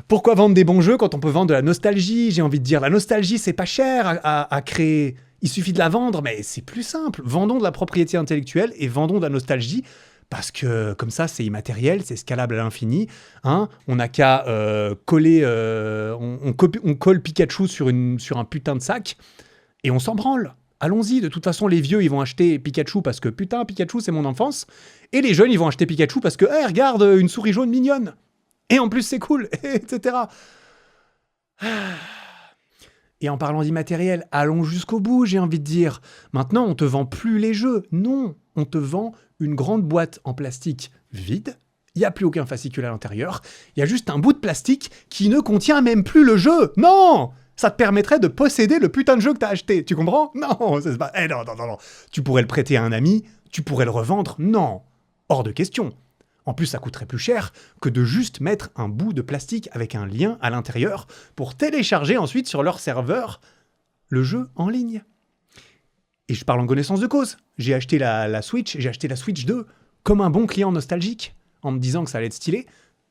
Pourquoi vendre des bons jeux quand on peut vendre de la nostalgie? J'ai envie de dire, la nostalgie, c'est pas cher à créer. Il suffit de la vendre, mais c'est plus simple. Vendons de la propriété intellectuelle et vendons de la nostalgie, parce que comme ça, c'est immatériel, c'est scalable à l'infini. Hein, on n'a qu'à coller... on colle Pikachu sur un putain de sac, et on s'en branle. Allons-y, de toute façon, les vieux, ils vont acheter Pikachu parce que, putain, Pikachu, c'est mon enfance. Et les jeunes, ils vont acheter Pikachu parce que, hey, regarde, une souris jaune mignonne. Et en plus, c'est cool, etc. Et en parlant d'immatériel, allons jusqu'au bout, j'ai envie de dire. Maintenant, on te vend plus les jeux. Non, on te vend une grande boîte en plastique vide. Il n'y a plus aucun fascicule à l'intérieur. Il y a juste un bout de plastique qui ne contient même plus le jeu. Non! Ça te permettrait de posséder le putain de jeu que t'as acheté. Tu comprends? Non, c'est pas... non. Tu pourrais le prêter à un ami, tu pourrais le revendre. Non. Hors de question. En plus, ça coûterait plus cher que de juste mettre un bout de plastique avec un lien à l'intérieur pour télécharger ensuite sur leur serveur le jeu en ligne. Et je parle en connaissance de cause. J'ai acheté la Switch, j'ai acheté la Switch 2 comme un bon client nostalgique, en me disant que ça allait être stylé.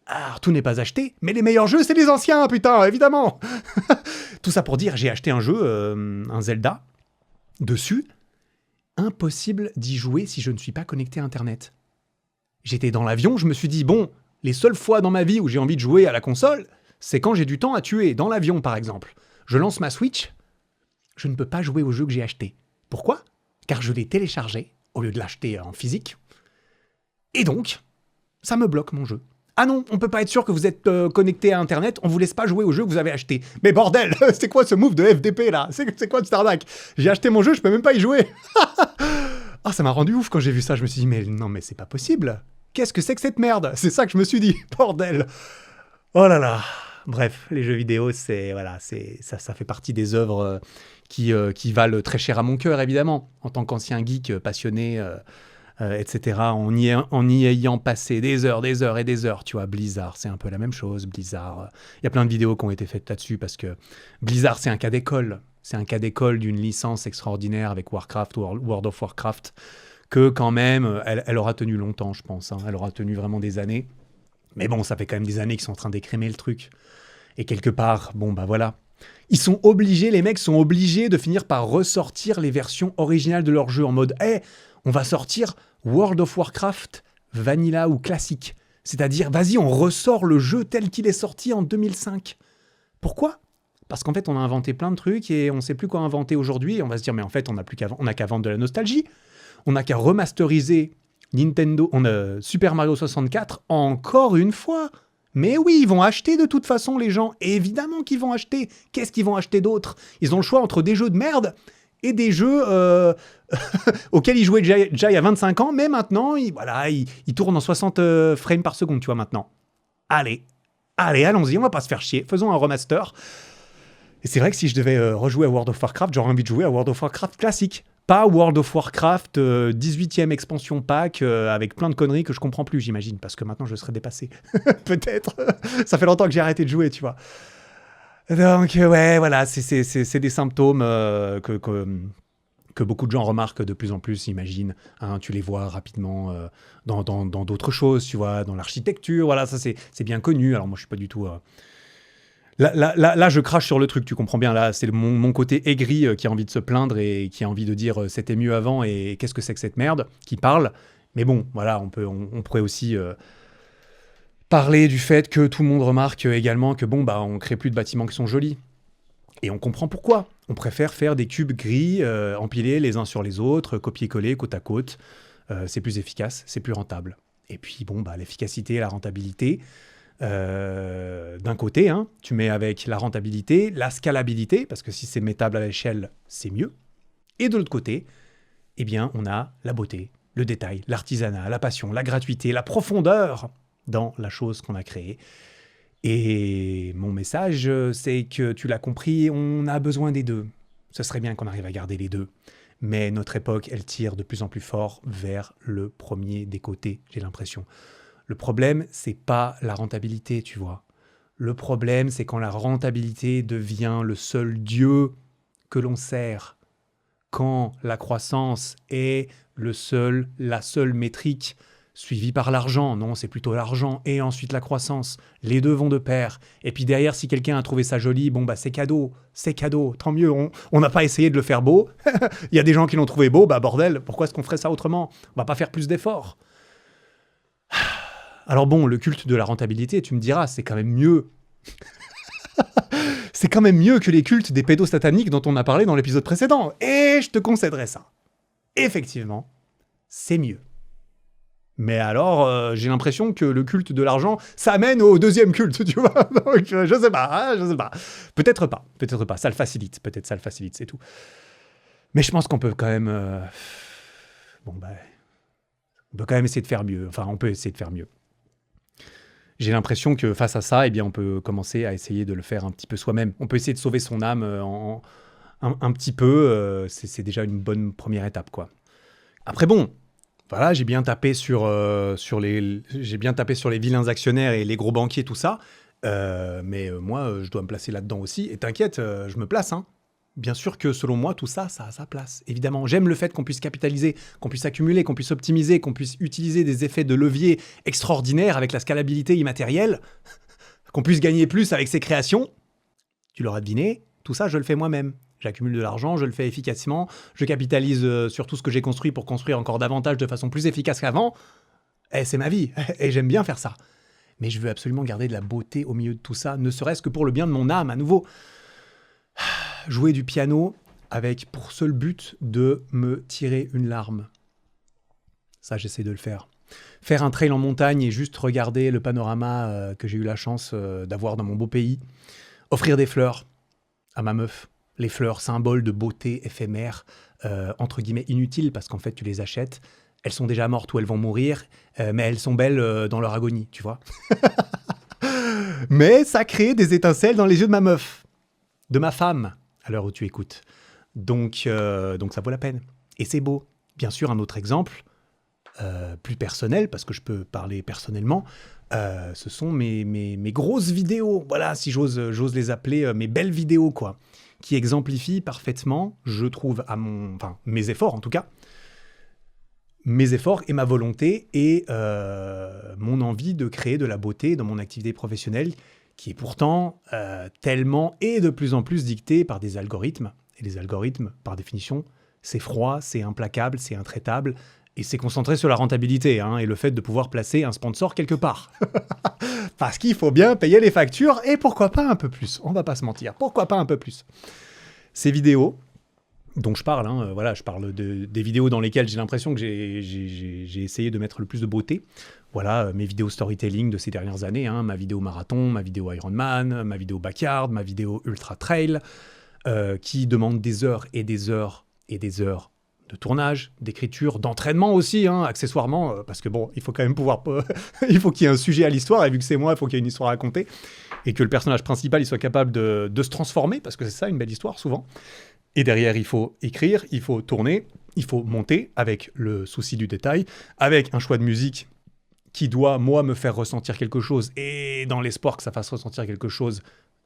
Alors, tout n'est pas acheté, mais les meilleurs jeux, c'est les anciens, putain, évidemment. Tout ça pour dire, j'ai acheté un jeu, un Zelda, dessus. Impossible d'y jouer si je ne suis pas connecté à Internet. J'étais dans l'avion, je me suis dit, bon, les seules fois dans ma vie où j'ai envie de jouer à la console, c'est quand j'ai du temps à tuer, dans l'avion par exemple. Je lance ma Switch, je ne peux pas jouer au jeu que j'ai acheté. Pourquoi? Car je l'ai téléchargé, au lieu de l'acheter en physique. Et donc, ça me bloque mon jeu. Ah non, on peut pas être sûr que vous êtes connecté à Internet, on vous laisse pas jouer au jeu que vous avez acheté. Mais bordel, c'est quoi ce move de FDP là? C'est quoi cette arnaque? J'ai acheté mon jeu, je peux même pas y jouer. Ah, ça m'a rendu ouf quand j'ai vu ça, je me suis dit, mais non, mais c'est pas possible. Qu'est-ce que c'est que cette merde? C'est ça que je me suis dit, bordel. Oh là là. Bref, les jeux vidéo, ça fait partie des œuvres qui valent très cher à mon cœur, évidemment, en tant qu'ancien geek passionné, etc., en y ayant passé des heures et des heures. Tu vois, Blizzard, c'est un peu la même chose. Blizzard, il y a plein de vidéos qui ont été faites là-dessus, parce que Blizzard, c'est un cas d'école. C'est un cas d'école d'une licence extraordinaire avec Warcraft, World of Warcraft, que quand même, elle aura tenu longtemps, je pense. Hein. Elle aura tenu vraiment des années. Mais bon, ça fait quand même des années qu'ils sont en train d'écrémer le truc. Et quelque part, bon, bah voilà. Les mecs sont obligés de finir par ressortir les versions originales de leur jeu en mode « Hey, on va sortir World of Warcraft Vanilla ou classique. » C'est-à-dire, vas-y, on ressort le jeu tel qu'il est sorti en 2005. Pourquoi ? Parce qu'en fait, on a inventé plein de trucs et on ne sait plus quoi inventer aujourd'hui. Et on va se dire, mais en fait, on n'a qu'à vendre de la nostalgie. On n'a qu'à remasteriser Super Mario 64 encore une fois. Mais oui, ils vont acheter de toute façon, les gens. Et évidemment qu'ils vont acheter. Qu'est-ce qu'ils vont acheter d'autre? Ils ont le choix entre des jeux de merde et des jeux auxquels ils jouaient déjà il y a 25 ans. Mais maintenant, ils tournent en 60 frames par seconde, tu vois, maintenant. Allez, allons-y, on va pas se faire chier. Faisons un remaster. Et c'est vrai que si je devais rejouer à World of Warcraft, j'aurais envie de jouer à World of Warcraft classique. Pas World of Warcraft 18e expansion pack avec plein de conneries que je comprends plus, j'imagine, parce que maintenant je serais dépassé. Peut-être. Ça fait longtemps que j'ai arrêté de jouer, tu vois. Donc, ouais, voilà, c'est des symptômes que beaucoup de gens remarquent de plus en plus, j'imagine. Hein, tu les vois rapidement dans d'autres choses, tu vois, dans l'architecture, voilà, ça c'est bien connu. Alors moi, je suis pas du tout... Là, je crache sur le truc, tu comprends bien. Là, c'est mon côté aigri qui a envie de se plaindre et qui a envie de dire c'était mieux avant et qu'est-ce que c'est que cette merde qui parle. Mais bon, voilà, on pourrait aussi parler du fait que tout le monde remarque également que bon, bah, on crée plus de bâtiments qui sont jolis. Et on comprend pourquoi. On préfère faire des cubes gris, empilés les uns sur les autres, copier-coller, côte à côte. C'est plus efficace, c'est plus rentable. Et puis, l'efficacité et la rentabilité, d'un côté, hein, tu mets avec la rentabilité, la scalabilité, parce que si c'est mettable à l'échelle, c'est mieux. Et de l'autre côté, eh bien, on a la beauté, le détail, l'artisanat, la passion, la gratuité, la profondeur dans la chose qu'on a créée. Et mon message, c'est que tu l'as compris, on a besoin des deux. Ce serait bien qu'on arrive à garder les deux. Mais notre époque, elle tire de plus en plus fort vers le premier des côtés, j'ai l'impression. Le problème, c'est pas la rentabilité, tu vois. Le problème, c'est quand la rentabilité devient le seul dieu que l'on sert. Quand la croissance est la seule métrique suivie par l'argent. Non, c'est plutôt l'argent et ensuite la croissance. Les deux vont de pair. Et puis derrière, si quelqu'un a trouvé ça joli, c'est cadeau, tant mieux. On n'a pas essayé de le faire beau. Il y a des gens qui l'ont trouvé beau, bordel, pourquoi est-ce qu'on ferait ça autrement? On va pas faire plus d'efforts. Alors le culte de la rentabilité, tu me diras, c'est quand même mieux. C'est quand même mieux que les cultes des pédos sataniques dont on a parlé dans l'épisode précédent. Et je te concéderai ça. Effectivement, c'est mieux. Mais alors, j'ai l'impression que le culte de l'argent, ça mène au deuxième culte, tu vois. Donc, je sais pas. Peut-être pas. Ça le facilite, c'est tout. Mais je pense qu'on peut quand même... on peut quand même essayer de faire mieux. Enfin, on peut essayer de faire mieux. J'ai l'impression que face à ça, on peut commencer à essayer de le faire un petit peu soi-même. On peut essayer de sauver son âme un petit peu. C'est déjà une bonne première étape, quoi. Après, voilà, j'ai bien tapé sur les vilains actionnaires et les gros banquiers, tout ça. Mais moi, je dois me placer là-dedans aussi. Et t'inquiète, je me place, hein. Bien sûr que selon moi, tout ça, ça a sa place. Évidemment, j'aime le fait qu'on puisse capitaliser, qu'on puisse accumuler, qu'on puisse optimiser, qu'on puisse utiliser des effets de levier extraordinaires avec la scalabilité immatérielle, qu'on puisse gagner plus avec ses créations. Tu l'auras deviné, tout ça, je le fais moi-même. J'accumule de l'argent, je le fais efficacement, je capitalise sur tout ce que j'ai construit pour construire encore davantage de façon plus efficace qu'avant. Et c'est ma vie, et j'aime bien faire ça. Mais je veux absolument garder de la beauté au milieu de tout ça, ne serait-ce que pour le bien de mon âme, à nouveau. Jouer du piano avec pour seul but de me tirer une larme. Ça, j'essaie de le faire. Faire un trail en montagne et juste regarder le panorama que j'ai eu la chance d'avoir dans mon beau pays. Offrir des fleurs à ma meuf. Les fleurs, symboles de beauté éphémère, entre guillemets inutiles, parce qu'en fait, tu les achètes, elles sont déjà mortes ou elles vont mourir, mais elles sont belles dans leur agonie, tu vois. Mais ça crée des étincelles dans les yeux de ma meuf, de ma femme, à l'heure où tu écoutes. Donc ça vaut la peine. Et c'est beau. Bien sûr, un autre exemple, plus personnel, parce que je peux parler personnellement, ce sont mes grosses vidéos, voilà, si j'ose les appeler mes belles vidéos, quoi, qui exemplifient parfaitement, je trouve, mes efforts en tout cas, mes efforts et ma volonté et mon envie de créer de la beauté dans mon activité professionnelle, qui est pourtant tellement et de plus en plus dictée par des algorithmes. Et les algorithmes, par définition, c'est froid, c'est implacable, c'est intraitable, et c'est concentré sur la rentabilité, et le fait de pouvoir placer un sponsor quelque part. Parce qu'il faut bien payer les factures, et pourquoi pas un peu plus. On va pas se mentir, pourquoi pas un peu plus. Ces vidéos dont je parle, je parle des vidéos dans lesquelles j'ai l'impression que j'ai essayé de mettre le plus de beauté. Voilà, mes vidéos storytelling de ces dernières années, ma vidéo marathon, ma vidéo Ironman, ma vidéo backyard, ma vidéo ultra trail, qui demandent des heures et des heures et des heures de tournage, d'écriture, d'entraînement aussi, accessoirement, parce que il faut quand même pouvoir... il faut qu'il y ait un sujet à l'histoire, et vu que c'est moi, il faut qu'il y ait une histoire à raconter, et que le personnage principal il soit capable de se transformer, parce que c'est ça une belle histoire, souvent. Et derrière, il faut écrire, il faut tourner, il faut monter, avec le souci du détail, avec un choix de musique qui doit, moi, me faire ressentir quelque chose, et dans l'espoir que ça fasse ressentir quelque chose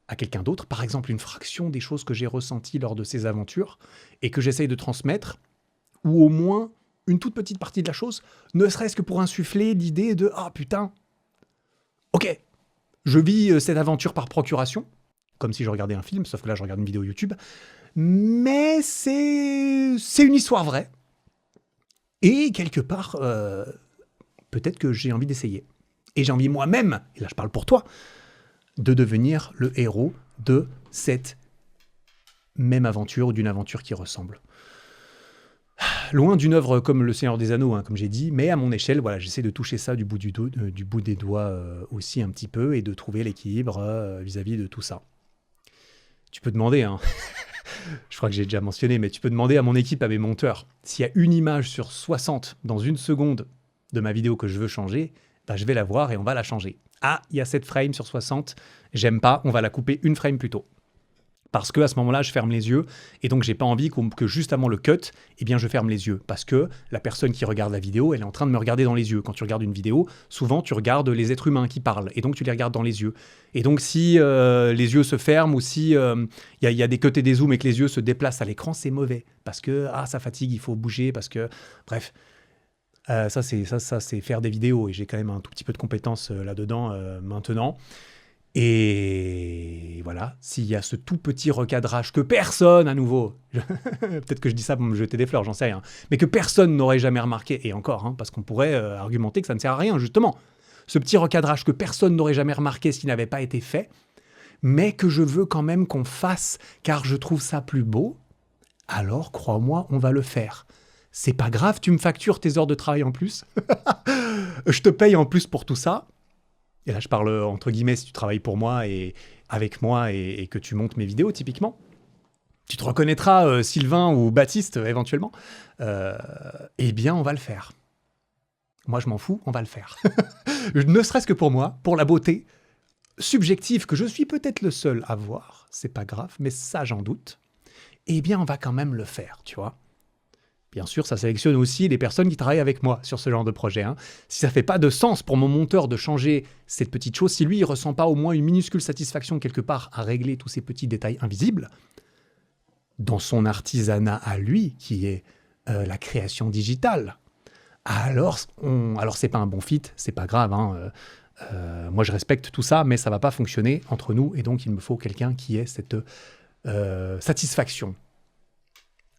à quelqu'un d'autre, par exemple une fraction des choses que j'ai ressenties lors de ces aventures, et que j'essaye de transmettre, ou au moins une toute petite partie de la chose, ne serait-ce que pour insuffler l'idée de « Ah putain, ok, je vis cette aventure par procuration », comme si je regardais un film, sauf que là je regarde une vidéo YouTube, mais c'est une histoire vraie. Et quelque part, peut-être que j'ai envie d'essayer. Et j'ai envie moi-même, et là je parle pour toi, de devenir le héros de cette même aventure ou d'une aventure qui ressemble. Loin d'une œuvre comme Le Seigneur des Anneaux, hein, comme j'ai dit, mais à mon échelle, voilà, j'essaie de toucher ça du bout des doigts aussi un petit peu et de trouver l'équilibre vis-à-vis de tout ça. Tu peux demander, hein, je crois que j'ai déjà mentionné, mais tu peux demander à mon équipe, à mes monteurs, s'il y a une image sur 60 dans une seconde de ma vidéo que je veux changer, je vais la voir et on va la changer. Ah, il y a 7 frames sur 60, j'aime pas, on va la couper une frame plus tôt. Parce qu'à ce moment-là, je ferme les yeux et donc j'ai pas envie que juste avant le cut, eh bien, je ferme les yeux. Parce que la personne qui regarde la vidéo, elle est en train de me regarder dans les yeux. Quand tu regardes une vidéo, souvent tu regardes les êtres humains qui parlent et donc tu les regardes dans les yeux. Et donc si les yeux se ferment ou si y a des cuts et des zooms et que les yeux se déplacent à l'écran, c'est mauvais. Parce que ça fatigue, il faut bouger, parce que... Bref, ça c'est faire des vidéos et j'ai quand même un tout petit peu de compétences là-dedans maintenant. Et voilà, s'il y a ce tout petit recadrage que personne, à nouveau, peut-être que je dis ça pour me jeter des fleurs, j'en sais rien, mais que personne n'aurait jamais remarqué, et encore, hein, parce qu'on pourrait argumenter que ça ne sert à rien, justement. Ce petit recadrage que personne n'aurait jamais remarqué s'il n'avait pas été fait, mais que je veux quand même qu'on fasse, car je trouve ça plus beau, alors crois-moi, on va le faire. C'est pas grave, tu me factures tes heures de travail en plus, je te paye en plus pour tout ça. Et là, je parle entre guillemets si tu travailles pour moi et avec moi et que tu montes mes vidéos, typiquement. Tu te reconnaîtras Sylvain ou Baptiste, éventuellement. Eh bien, on va le faire. Moi, je m'en fous, on va le faire. Ne serait-ce que pour moi, pour la beauté subjective que je suis peut-être le seul à voir. C'est pas grave, mais ça, j'en doute. Eh bien, on va quand même le faire, tu vois. Bien sûr, ça sélectionne aussi les personnes qui travaillent avec moi sur ce genre de projet. Hein. Si ça ne fait pas de sens pour mon monteur de changer cette petite chose, si lui, il ne ressent pas au moins une minuscule satisfaction quelque part à régler tous ces petits détails invisibles, dans son artisanat à lui, qui est la création digitale, alors c'est pas un bon fit, c'est pas grave. Hein. Moi, je respecte tout ça, mais ça ne va pas fonctionner entre nous, et donc il me faut quelqu'un qui ait cette satisfaction,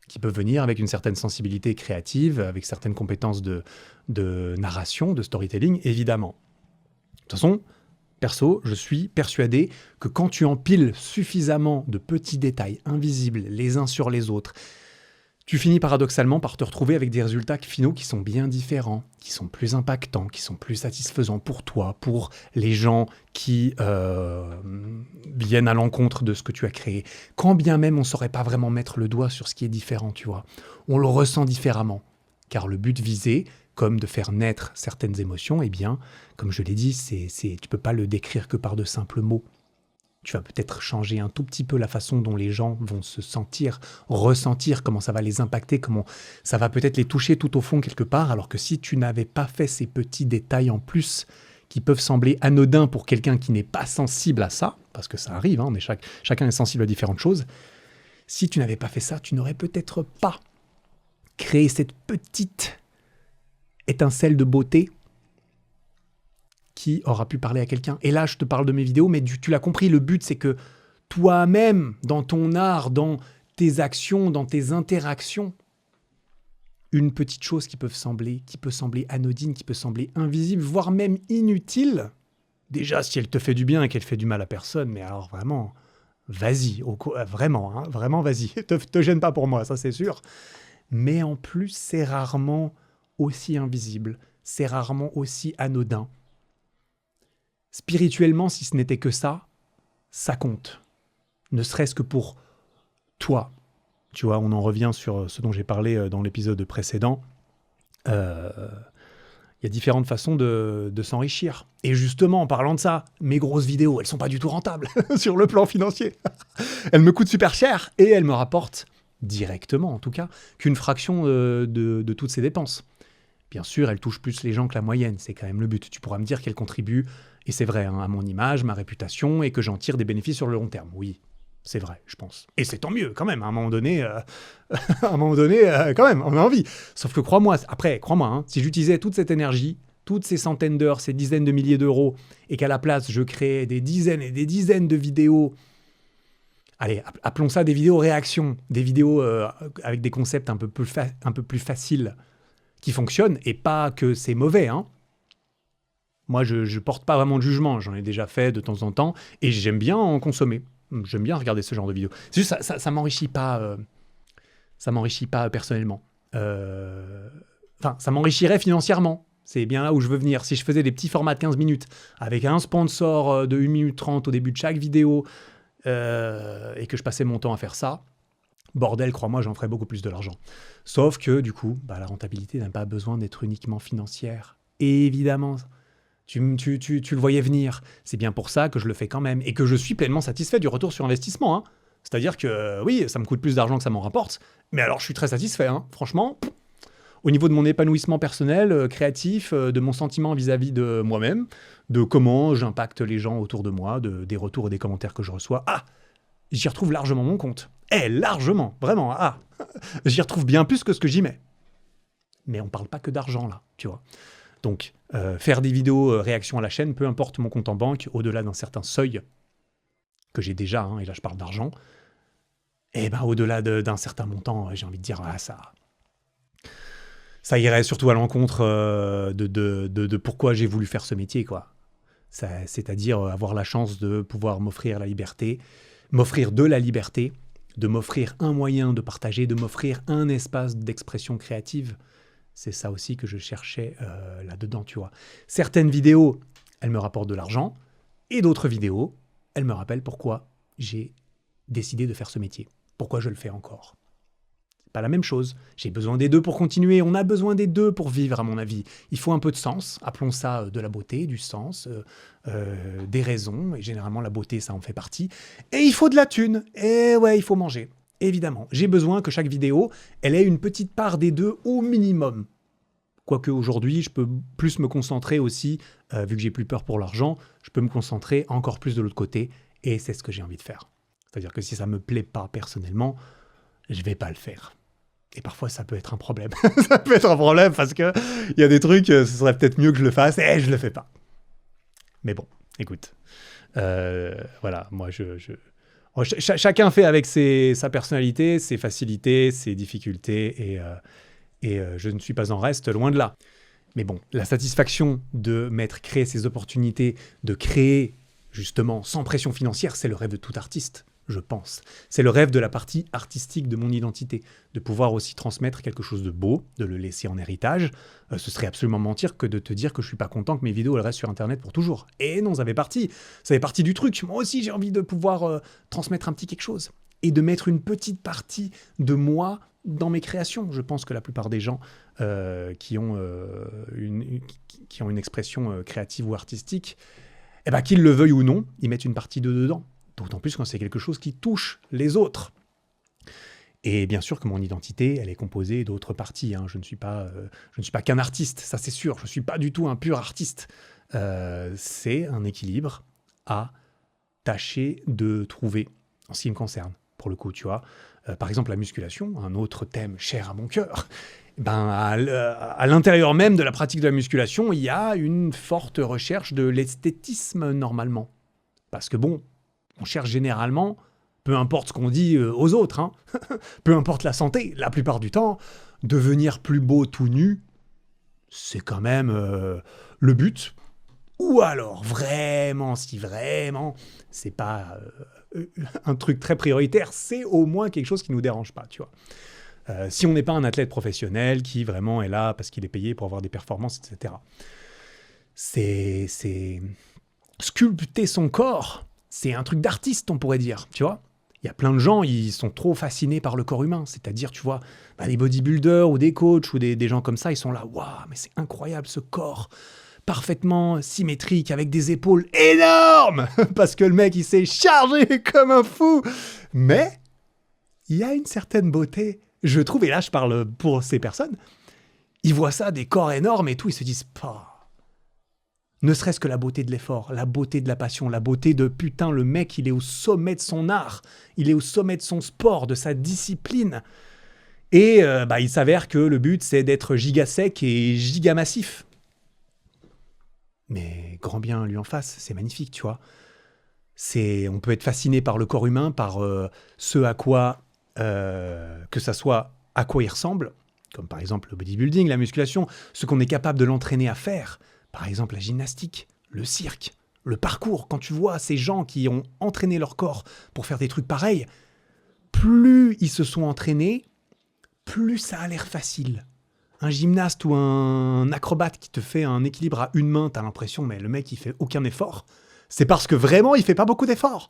qui peut venir avec une certaine sensibilité créative, avec certaines compétences de narration, de storytelling, évidemment. De toute façon, perso, je suis persuadé que quand tu empiles suffisamment de petits détails invisibles les uns sur les autres, tu finis paradoxalement par te retrouver avec des résultats finaux qui sont bien différents, qui sont plus impactants, qui sont plus satisfaisants pour toi, pour les gens qui viennent à l'encontre de ce que tu as créé. Quand bien même on ne saurait pas vraiment mettre le doigt sur ce qui est différent, tu vois. On le ressent différemment. Car le but visé, comme de faire naître certaines émotions, eh bien, comme je l'ai dit, tu ne peux pas le décrire que par de simples mots. Tu vas peut-être changer un tout petit peu la façon dont les gens vont se sentir, ressentir, comment ça va les impacter, comment ça va peut-être les toucher tout au fond quelque part, alors que si tu n'avais pas fait ces petits détails en plus qui peuvent sembler anodins pour quelqu'un qui n'est pas sensible à ça, parce que ça arrive, hein, mais chacun est sensible à différentes choses, si tu n'avais pas fait ça, tu n'aurais peut-être pas créé cette petite étincelle de beauté qui aura pu parler à quelqu'un. Et là, je te parle de mes vidéos, mais tu l'as compris, le but, c'est que toi-même, dans ton art, dans tes actions, dans tes interactions, une petite chose qui peut sembler anodine, qui peut sembler invisible, voire même inutile, déjà, si elle te fait du bien et qu'elle fait du mal à personne, mais alors vraiment, vas-y, vraiment, vas-y, te gêne pas pour moi, ça c'est sûr. Mais en plus, c'est rarement aussi invisible, c'est rarement aussi anodin. Spirituellement, si ce n'était que ça, ça compte. Ne serait-ce que pour toi. Tu vois, on en revient sur ce dont j'ai parlé dans l'épisode précédent. Il y a différentes façons de s'enrichir. Et justement, en parlant de ça, mes grosses vidéos, elles sont pas du tout rentables sur le plan financier. Elles me coûtent super cher et elles me rapportent directement, en tout cas, qu'une fraction de toutes ces dépenses. Bien sûr, elles touchent plus les gens que la moyenne, c'est quand même le but. Tu pourras me dire qu'elles contribuent, et c'est vrai, hein, à mon image, ma réputation, et que j'en tire des bénéfices sur le long terme. Oui, c'est vrai, je pense. Et c'est tant mieux, quand même, à un moment donné, quand même, on a envie. Sauf que crois-moi, hein, si j'utilisais toute cette énergie, toutes ces centaines d'heures, ces dizaines de milliers d'euros, et qu'à la place, je créais des dizaines et des dizaines de vidéos, allez, appelons ça des vidéos réactions, des vidéos avec des concepts un peu plus faciles, qui fonctionnent, et pas que c'est mauvais, hein. Moi, je porte pas vraiment de jugement, j'en ai déjà fait de temps en temps, et j'aime bien en consommer. J'aime bien regarder ce genre de vidéos. C'est juste ça m'enrichit pas. Ça m'enrichit pas personnellement. Enfin, ça m'enrichirait financièrement. C'est bien là où je veux venir. Si je faisais des petits formats de 15 minutes avec un sponsor de 1 minute 30 au début de chaque vidéo et que je passais mon temps à faire ça, bordel, crois-moi, j'en ferais beaucoup plus de l'argent. Sauf que, du coup, la rentabilité n'a pas besoin d'être uniquement financière. Et évidemment, tu le voyais venir. C'est bien pour ça que je le fais quand même et que je suis pleinement satisfait du retour sur investissement. Hein. C'est-à-dire que, oui, ça me coûte plus d'argent que ça m'en rapporte, mais alors je suis très satisfait. Hein. Franchement, au niveau de mon épanouissement personnel, créatif, de mon sentiment vis-à-vis de moi-même, de comment j'impacte les gens autour de moi, des retours et des commentaires que je reçois, j'y retrouve largement mon compte. Largement, vraiment, j'y retrouve bien plus que ce que j'y mets. Mais on parle pas que d'argent, là, tu vois. Donc, faire des vidéos réactions à la chaîne, peu importe mon compte en banque, au-delà d'un certain seuil que j'ai déjà, et là je parle d'argent, au-delà d'un certain montant, j'ai envie de dire, ça irait surtout à l'encontre de pourquoi j'ai voulu faire ce métier, quoi. C'est-à-dire avoir la chance de pouvoir m'offrir la liberté, m'offrir de la liberté, de m'offrir un moyen de partager, de m'offrir un espace d'expression créative. C'est ça aussi que je cherchais là-dedans, tu vois. Certaines vidéos, elles me rapportent de l'argent, et d'autres vidéos, elles me rappellent pourquoi j'ai décidé de faire ce métier, pourquoi je le fais encore. C'est pas la même chose. J'ai besoin des deux pour continuer. On a besoin des deux pour vivre, à mon avis. Il faut un peu de sens. Appelons ça de la beauté, du sens, des raisons. Et généralement, la beauté, ça en fait partie. Et il faut de la thune. Et ouais, il faut manger. Évidemment. J'ai besoin que chaque vidéo, elle ait une petite part des deux au minimum. Quoique aujourd'hui, je peux plus me concentrer aussi, vu que j'ai plus peur pour l'argent, je peux me concentrer encore plus de l'autre côté. Et c'est ce que j'ai envie de faire. C'est-à-dire que si ça me plaît pas personnellement, je vais pas le faire. Et parfois, ça peut être un problème. Ça peut être un problème parce qu'il y a des trucs, ce serait peut-être mieux que je le fasse, et je le fais pas. Mais bon, écoute. Voilà, moi, chacun fait avec sa personnalité, ses facilités, ses difficultés, et je ne suis pas en reste, loin de là. Mais bon, la satisfaction de créer ces opportunités, de créer, justement, sans pression financière, c'est le rêve de tout artiste. Je pense. C'est le rêve de la partie artistique de mon identité, de pouvoir aussi transmettre quelque chose de beau, de le laisser en héritage. Ce serait absolument mentir que de te dire que je suis pas content que mes vidéos elles restent sur Internet pour toujours. Et non, ça fait partie du truc. Moi aussi, j'ai envie de pouvoir transmettre un petit quelque chose et de mettre une petite partie de moi dans mes créations. Je pense que la plupart des gens qui ont une expression créative ou artistique, qu'ils le veuillent ou non, ils mettent une partie d'eux dedans. D'autant plus quand c'est quelque chose qui touche les autres. Et bien sûr que mon identité, elle est composée d'autres parties. Je ne suis pas qu'un artiste, ça c'est sûr. Je ne suis pas du tout un pur artiste. C'est un équilibre à tâcher de trouver, en ce qui me concerne. Pour le coup, tu vois. Par exemple, la musculation, un autre thème cher à mon cœur. À l'intérieur même de la pratique de la musculation, il y a une forte recherche de l'esthétisme normalement. Parce que bon, on cherche généralement, peu importe ce qu'on dit aux autres, peu importe la santé, la plupart du temps, devenir plus beau tout nu, c'est quand même le but. Ou alors, vraiment, si vraiment, c'est pas un truc très prioritaire, c'est au moins quelque chose qui nous dérange pas, tu vois. Si on n'est pas un athlète professionnel qui vraiment est là parce qu'il est payé pour avoir des performances, etc. C'est sculpter son corps. C'est un truc d'artiste, on pourrait dire, tu vois. Il y a plein de gens, ils sont trop fascinés par le corps humain. C'est-à-dire, tu vois, des bodybuilders ou des coachs ou des gens comme ça, ils sont là, waouh, mais c'est incroyable ce corps parfaitement symétrique avec des épaules énormes parce que le mec, il s'est chargé comme un fou. Mais il y a une certaine beauté, je trouve, et là, je parle pour ces personnes, ils voient ça, des corps énormes et tout, ils se disent, ne serait-ce que la beauté de l'effort, la beauté de la passion, la beauté de putain, le mec, il est au sommet de son art, il est au sommet de son sport, de sa discipline. Et il s'avère que le but, c'est d'être giga sec et giga massif. Mais grand bien lui en face, c'est magnifique, tu vois. On peut être fasciné par le corps humain, par ce à quoi, que ça soit à quoi il ressemble, comme par exemple le bodybuilding, la musculation, ce qu'on est capable de l'entraîner à faire. Par exemple, la gymnastique, le cirque, le parcours, quand tu vois ces gens qui ont entraîné leur corps pour faire des trucs pareils, plus ils se sont entraînés, plus ça a l'air facile. Un gymnaste ou un acrobate qui te fait un équilibre à une main, t'as l'impression, mais le mec, il fait aucun effort. C'est parce que vraiment, il fait pas beaucoup d'efforts.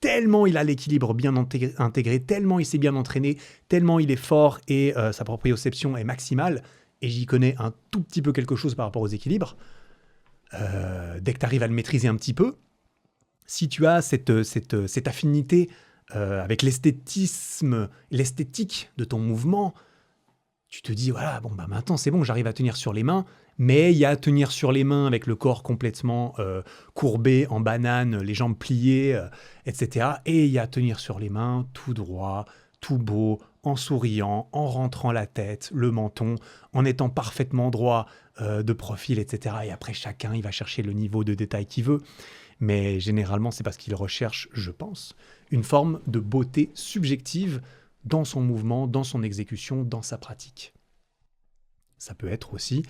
Tellement il a l'équilibre bien intégré, tellement il s'est bien entraîné, tellement il est fort et sa proprioception est maximale, et j'y connais un tout petit peu quelque chose par rapport aux équilibres, dès que tu arrives à le maîtriser un petit peu, si tu as cette affinité avec l'esthétisme, l'esthétique de ton mouvement, tu te dis, voilà, bon, bah maintenant c'est bon, j'arrive à tenir sur les mains, mais il y a à tenir sur les mains avec le corps complètement courbé, en banane, les jambes pliées, etc. Et il y a à tenir sur les mains tout droit, tout beau, en souriant, en rentrant la tête, le menton, en étant parfaitement droit de profil, etc. Et après, chacun, il va chercher le niveau de détail qu'il veut. Mais généralement, c'est parce qu'il recherche, je pense, une forme de beauté subjective dans son mouvement, dans son exécution, dans sa pratique. Ça peut être aussi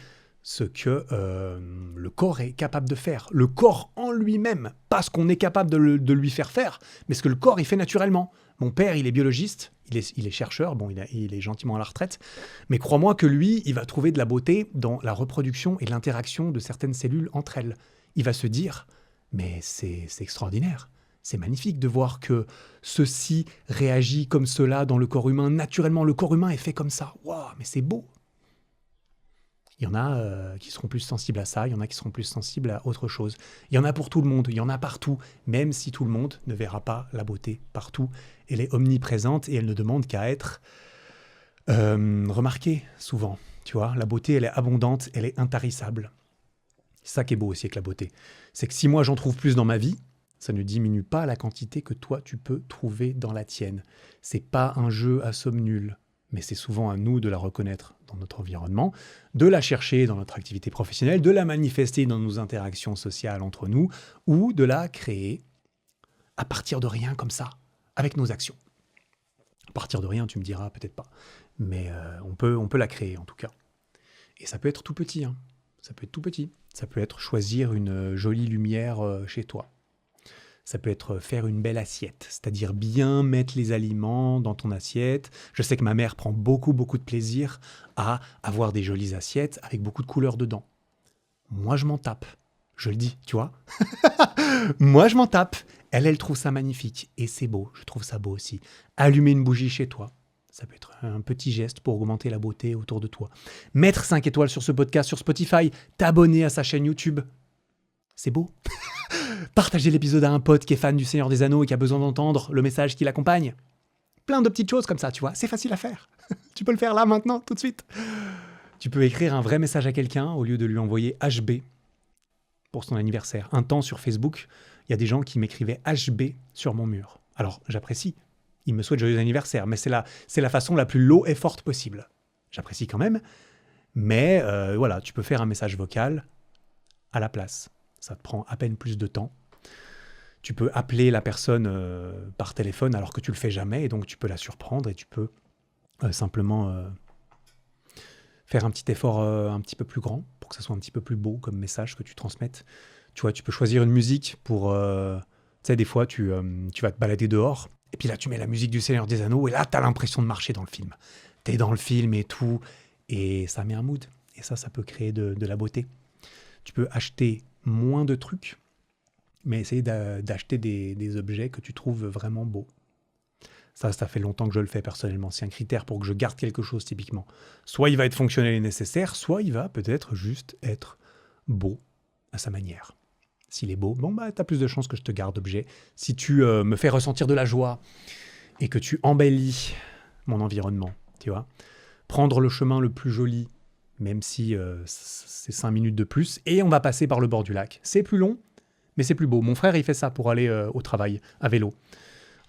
ce que le corps est capable de faire. Le corps en lui-même, pas ce qu'on est capable de lui faire faire, mais ce que le corps il fait naturellement. Mon père, il est biologiste, il est chercheur, bon, il est gentiment à la retraite, mais crois-moi que lui, il va trouver de la beauté dans la reproduction et l'interaction de certaines cellules entre elles. Il va se dire, mais c'est extraordinaire. C'est magnifique de voir que ceci réagit comme cela dans le corps humain. Naturellement, le corps humain est fait comme ça. Waouh, mais c'est beau. Il y en a qui seront plus sensibles à ça, il y en a qui seront plus sensibles à autre chose. Il y en a pour tout le monde, il y en a partout, même si tout le monde ne verra pas la beauté partout. Elle est omniprésente et elle ne demande qu'à être remarquée souvent. Tu vois, la beauté, elle est abondante, elle est intarissable. C'est ça qui est beau aussi avec la beauté. C'est que si moi j'en trouve plus dans ma vie, ça ne diminue pas la quantité que toi tu peux trouver dans la tienne. C'est pas un jeu à somme nulle. Mais c'est souvent à nous de la reconnaître dans notre environnement, de la chercher dans notre activité professionnelle, de la manifester dans nos interactions sociales entre nous, ou de la créer à partir de rien comme ça, avec nos actions. À partir de rien, tu me diras peut-être pas, mais on peut la créer en tout cas. Et ça peut être tout petit, hein. Ça peut être tout petit. Ça peut être choisir une jolie lumière chez toi. Ça peut être faire une belle assiette, c'est-à-dire bien mettre les aliments dans ton assiette. Je sais que ma mère prend beaucoup de plaisir à avoir des jolies assiettes avec beaucoup de couleurs dedans. Moi, je m'en tape. Je le dis, tu vois. Moi, je m'en tape. Elle trouve ça magnifique. Et c'est beau, je trouve ça beau aussi. Allumer une bougie chez toi. Ça peut être un petit geste pour augmenter la beauté autour de toi. Mettre 5 étoiles sur ce podcast sur Spotify. T'abonner à sa chaîne YouTube. C'est beau. Partager l'épisode à un pote qui est fan du Seigneur des Anneaux et qui a besoin d'entendre le message qui l'accompagne. Plein de petites choses comme ça, tu vois. C'est facile à faire. Tu peux le faire là, maintenant, tout de suite. Tu peux écrire un vrai message à quelqu'un au lieu de lui envoyer HB pour son anniversaire. Un temps sur Facebook, il y a des gens qui m'écrivaient HB sur mon mur. Alors, j'apprécie. Ils me souhaitent joyeux anniversaire, mais c'est la façon la plus low et forte possible. J'apprécie quand même, mais voilà, tu peux faire un message vocal à la place. Ça te prend à peine plus de temps. Tu peux appeler la personne par téléphone alors que tu le fais jamais, et donc tu peux la surprendre et tu peux simplement faire un petit effort un petit peu plus grand pour que ça soit un petit peu plus beau comme message que tu transmettes. Tu vois, tu peux choisir une musique pour... tu sais, des fois, tu vas te balader dehors, et puis là, tu mets la musique du Seigneur des Anneaux, et là, tu as l'impression de marcher dans le film. Tu es dans le film et tout, et ça met un mood. Et ça peut créer de la beauté. Tu peux acheter moins de trucs, mais essayer d'acheter des objets que tu trouves vraiment beaux. Ça fait longtemps que je le fais personnellement. C'est un critère pour que je garde quelque chose typiquement. Soit il va être fonctionnel et nécessaire, soit il va peut-être juste être beau à sa manière. S'il est beau, bon bah t'as plus de chances que je te garde objet. Si tu me fais ressentir de la joie et que tu embellis mon environnement, tu vois, prendre le chemin le plus joli, même si c'est 5 minutes de plus, et on va passer par le bord du lac. C'est plus long, mais c'est plus beau. Mon frère, il fait ça pour aller au travail, à vélo.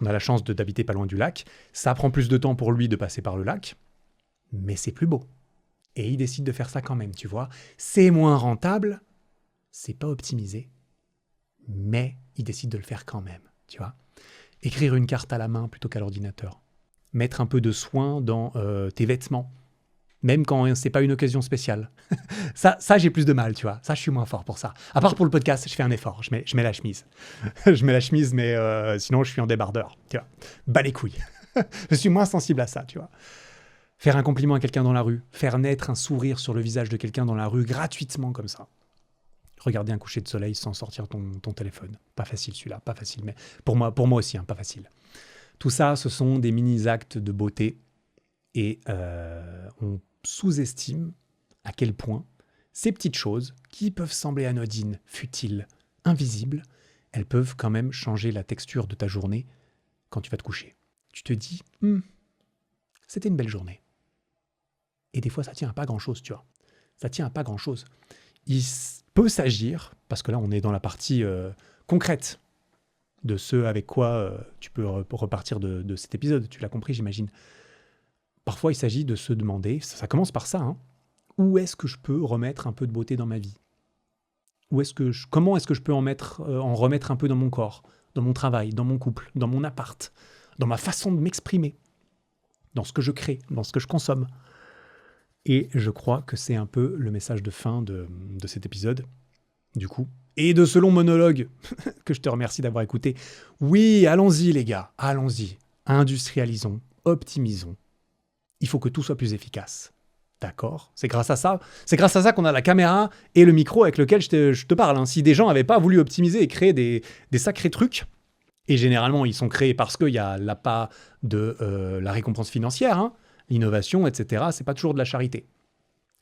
On a la chance d'habiter pas loin du lac. Ça prend plus de temps pour lui de passer par le lac, mais c'est plus beau. Et il décide de faire ça quand même, tu vois. C'est moins rentable, c'est pas optimisé, mais il décide de le faire quand même, tu vois. Écrire une carte à la main plutôt qu'à l'ordinateur. Mettre un peu de soin dans tes vêtements. même quand c'est pas une occasion spéciale. ça, j'ai plus de mal, tu vois. Ça, je suis moins fort pour ça. À part pour le podcast, je fais un effort. Je mets la chemise. Je mets la chemise, mais sinon, je suis en débardeur, tu vois. Bas les couilles. Je suis moins sensible à ça, tu vois. Faire un compliment à quelqu'un dans la rue, faire naître un sourire sur le visage de quelqu'un dans la rue gratuitement comme ça. Regarder un coucher de soleil sans sortir ton téléphone. Pas facile celui-là, pas facile, mais pour moi aussi, pas facile. Tout ça, ce sont des mini-actes de beauté et on sous-estime à quel point ces petites choses, qui peuvent sembler anodines, futiles, invisibles, elles peuvent quand même changer la texture de ta journée quand tu vas te coucher. Tu te dis, c'était une belle journée. Et des fois, ça tient à pas grand-chose, tu vois. Ça tient à pas grand-chose. Il peut s'agir, parce que là, on est dans la partie concrète de ce avec quoi tu peux repartir de cet épisode. Tu l'as compris, j'imagine. Parfois, il s'agit de se demander, ça commence par ça, hein, où est-ce que je peux remettre un peu de beauté dans ma vie ? Comment est-ce que je peux en remettre un peu dans mon corps, dans mon travail, dans mon couple, dans mon appart, dans ma façon de m'exprimer, dans ce que je crée, dans ce que je consomme. Et je crois que c'est un peu le message de fin de cet épisode, du coup. Et de ce long monologue que je te remercie d'avoir écouté. Oui, allons-y les gars, allons-y. Industrialisons, optimisons. Il faut que tout soit plus efficace. D'accord ? C'est grâce à ça qu'on a la caméra et le micro avec lequel je te parle. Hein. Si des gens n'avaient pas voulu optimiser et créer des sacrés trucs, et généralement ils sont créés parce qu'il y a l'appât de la récompense financière, hein, l'innovation, etc., c'est pas toujours de la charité.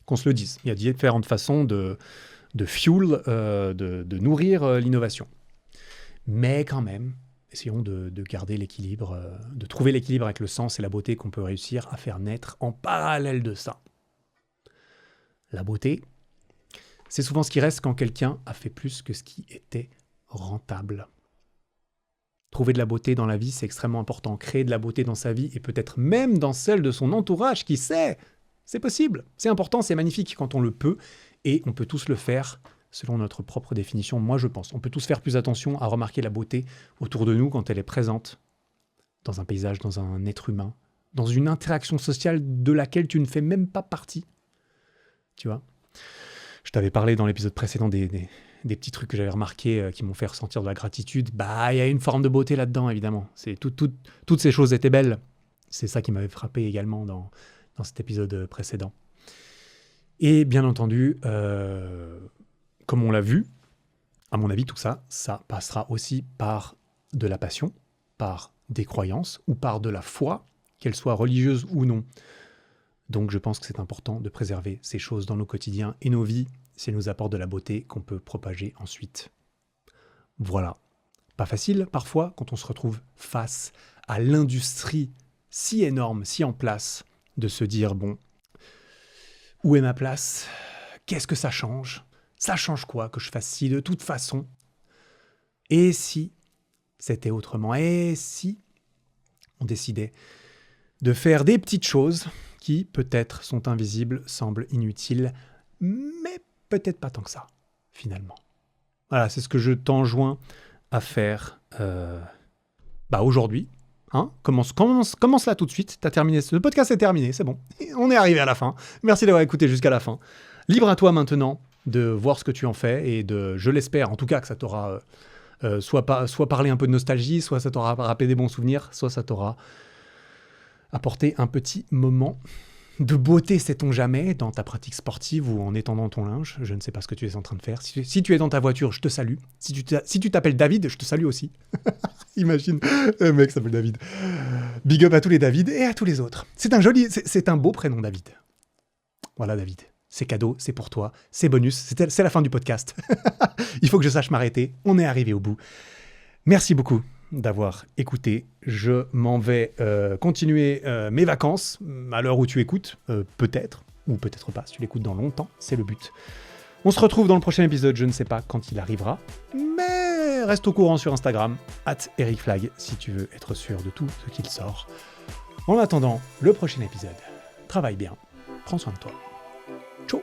Qu'on se le dise. Il y a différentes façons de fuel, de nourrir l'innovation. Mais quand même, essayons de garder l'équilibre, de trouver l'équilibre avec le sens et la beauté qu'on peut réussir à faire naître en parallèle de ça. La beauté, c'est souvent ce qui reste quand quelqu'un a fait plus que ce qui était rentable. Trouver de la beauté dans la vie, c'est extrêmement important. Créer de la beauté dans sa vie et peut-être même dans celle de son entourage, qui sait ? C'est possible, c'est important, c'est magnifique quand on le peut et on peut tous le faire selon notre propre définition, moi je pense. On peut tous faire plus attention à remarquer la beauté autour de nous quand elle est présente dans un paysage, dans un être humain, dans une interaction sociale de laquelle tu ne fais même pas partie. Tu vois ? Je t'avais parlé dans l'épisode précédent des petits trucs que j'avais remarqués qui m'ont fait ressentir de la gratitude. Bah, il y a une forme de beauté là-dedans, évidemment. Toutes ces choses étaient belles. C'est ça qui m'avait frappé également dans cet épisode précédent. Et bien entendu, comme on l'a vu, à mon avis, tout ça passera aussi par de la passion, par des croyances ou par de la foi, qu'elles soient religieuses ou non. Donc je pense que c'est important de préserver ces choses dans nos quotidiens et nos vies, si elles nous apportent de la beauté qu'on peut propager ensuite. Voilà. Pas facile, parfois, quand on se retrouve face à l'industrie si énorme, si en place, de se dire, bon, où est ma place ? Qu'est-ce que ça change ? Ça change quoi que je fasse ci de toute façon ? Et si c'était autrement ? Et si on décidait de faire des petites choses qui, peut-être, sont invisibles, semblent inutiles, mais peut-être pas tant que ça, finalement. Voilà, c'est ce que je t'enjoins à faire aujourd'hui. Hein, commence là tout de suite. T'as terminé. Le podcast est terminé, c'est bon. On est arrivé à la fin. Merci d'avoir écouté jusqu'à la fin. Libre à toi maintenant de voir ce que tu en fais et je l'espère en tout cas que ça t'aura soit parlé un peu de nostalgie, soit ça t'aura rappelé des bons souvenirs, soit ça t'aura apporté un petit moment de beauté, sait-on jamais, dans ta pratique sportive ou en étendant ton linge. Je ne sais pas ce que tu es en train de faire. Si tu es dans ta voiture, je te salue. Si tu t'appelles David, je te salue aussi. Imagine, un mec s'appelle David. Big up à tous les David et à tous les autres. C'est un beau prénom, David. Voilà, David. C'est cadeau, c'est pour toi, c'est bonus, c'est la fin du podcast. Il faut que je sache m'arrêter. On est arrivé au bout. Merci beaucoup d'avoir écouté. Je m'en vais continuer mes vacances à l'heure où tu écoutes, peut-être, ou peut-être pas, si tu l'écoutes dans longtemps, c'est le but. On se retrouve dans le prochain épisode, je ne sais pas quand il arrivera, mais reste au courant sur Instagram, @ericflag, si tu veux être sûr de tout ce qu'il sort. En attendant le prochain épisode, travaille bien, prends soin de toi. Ciao.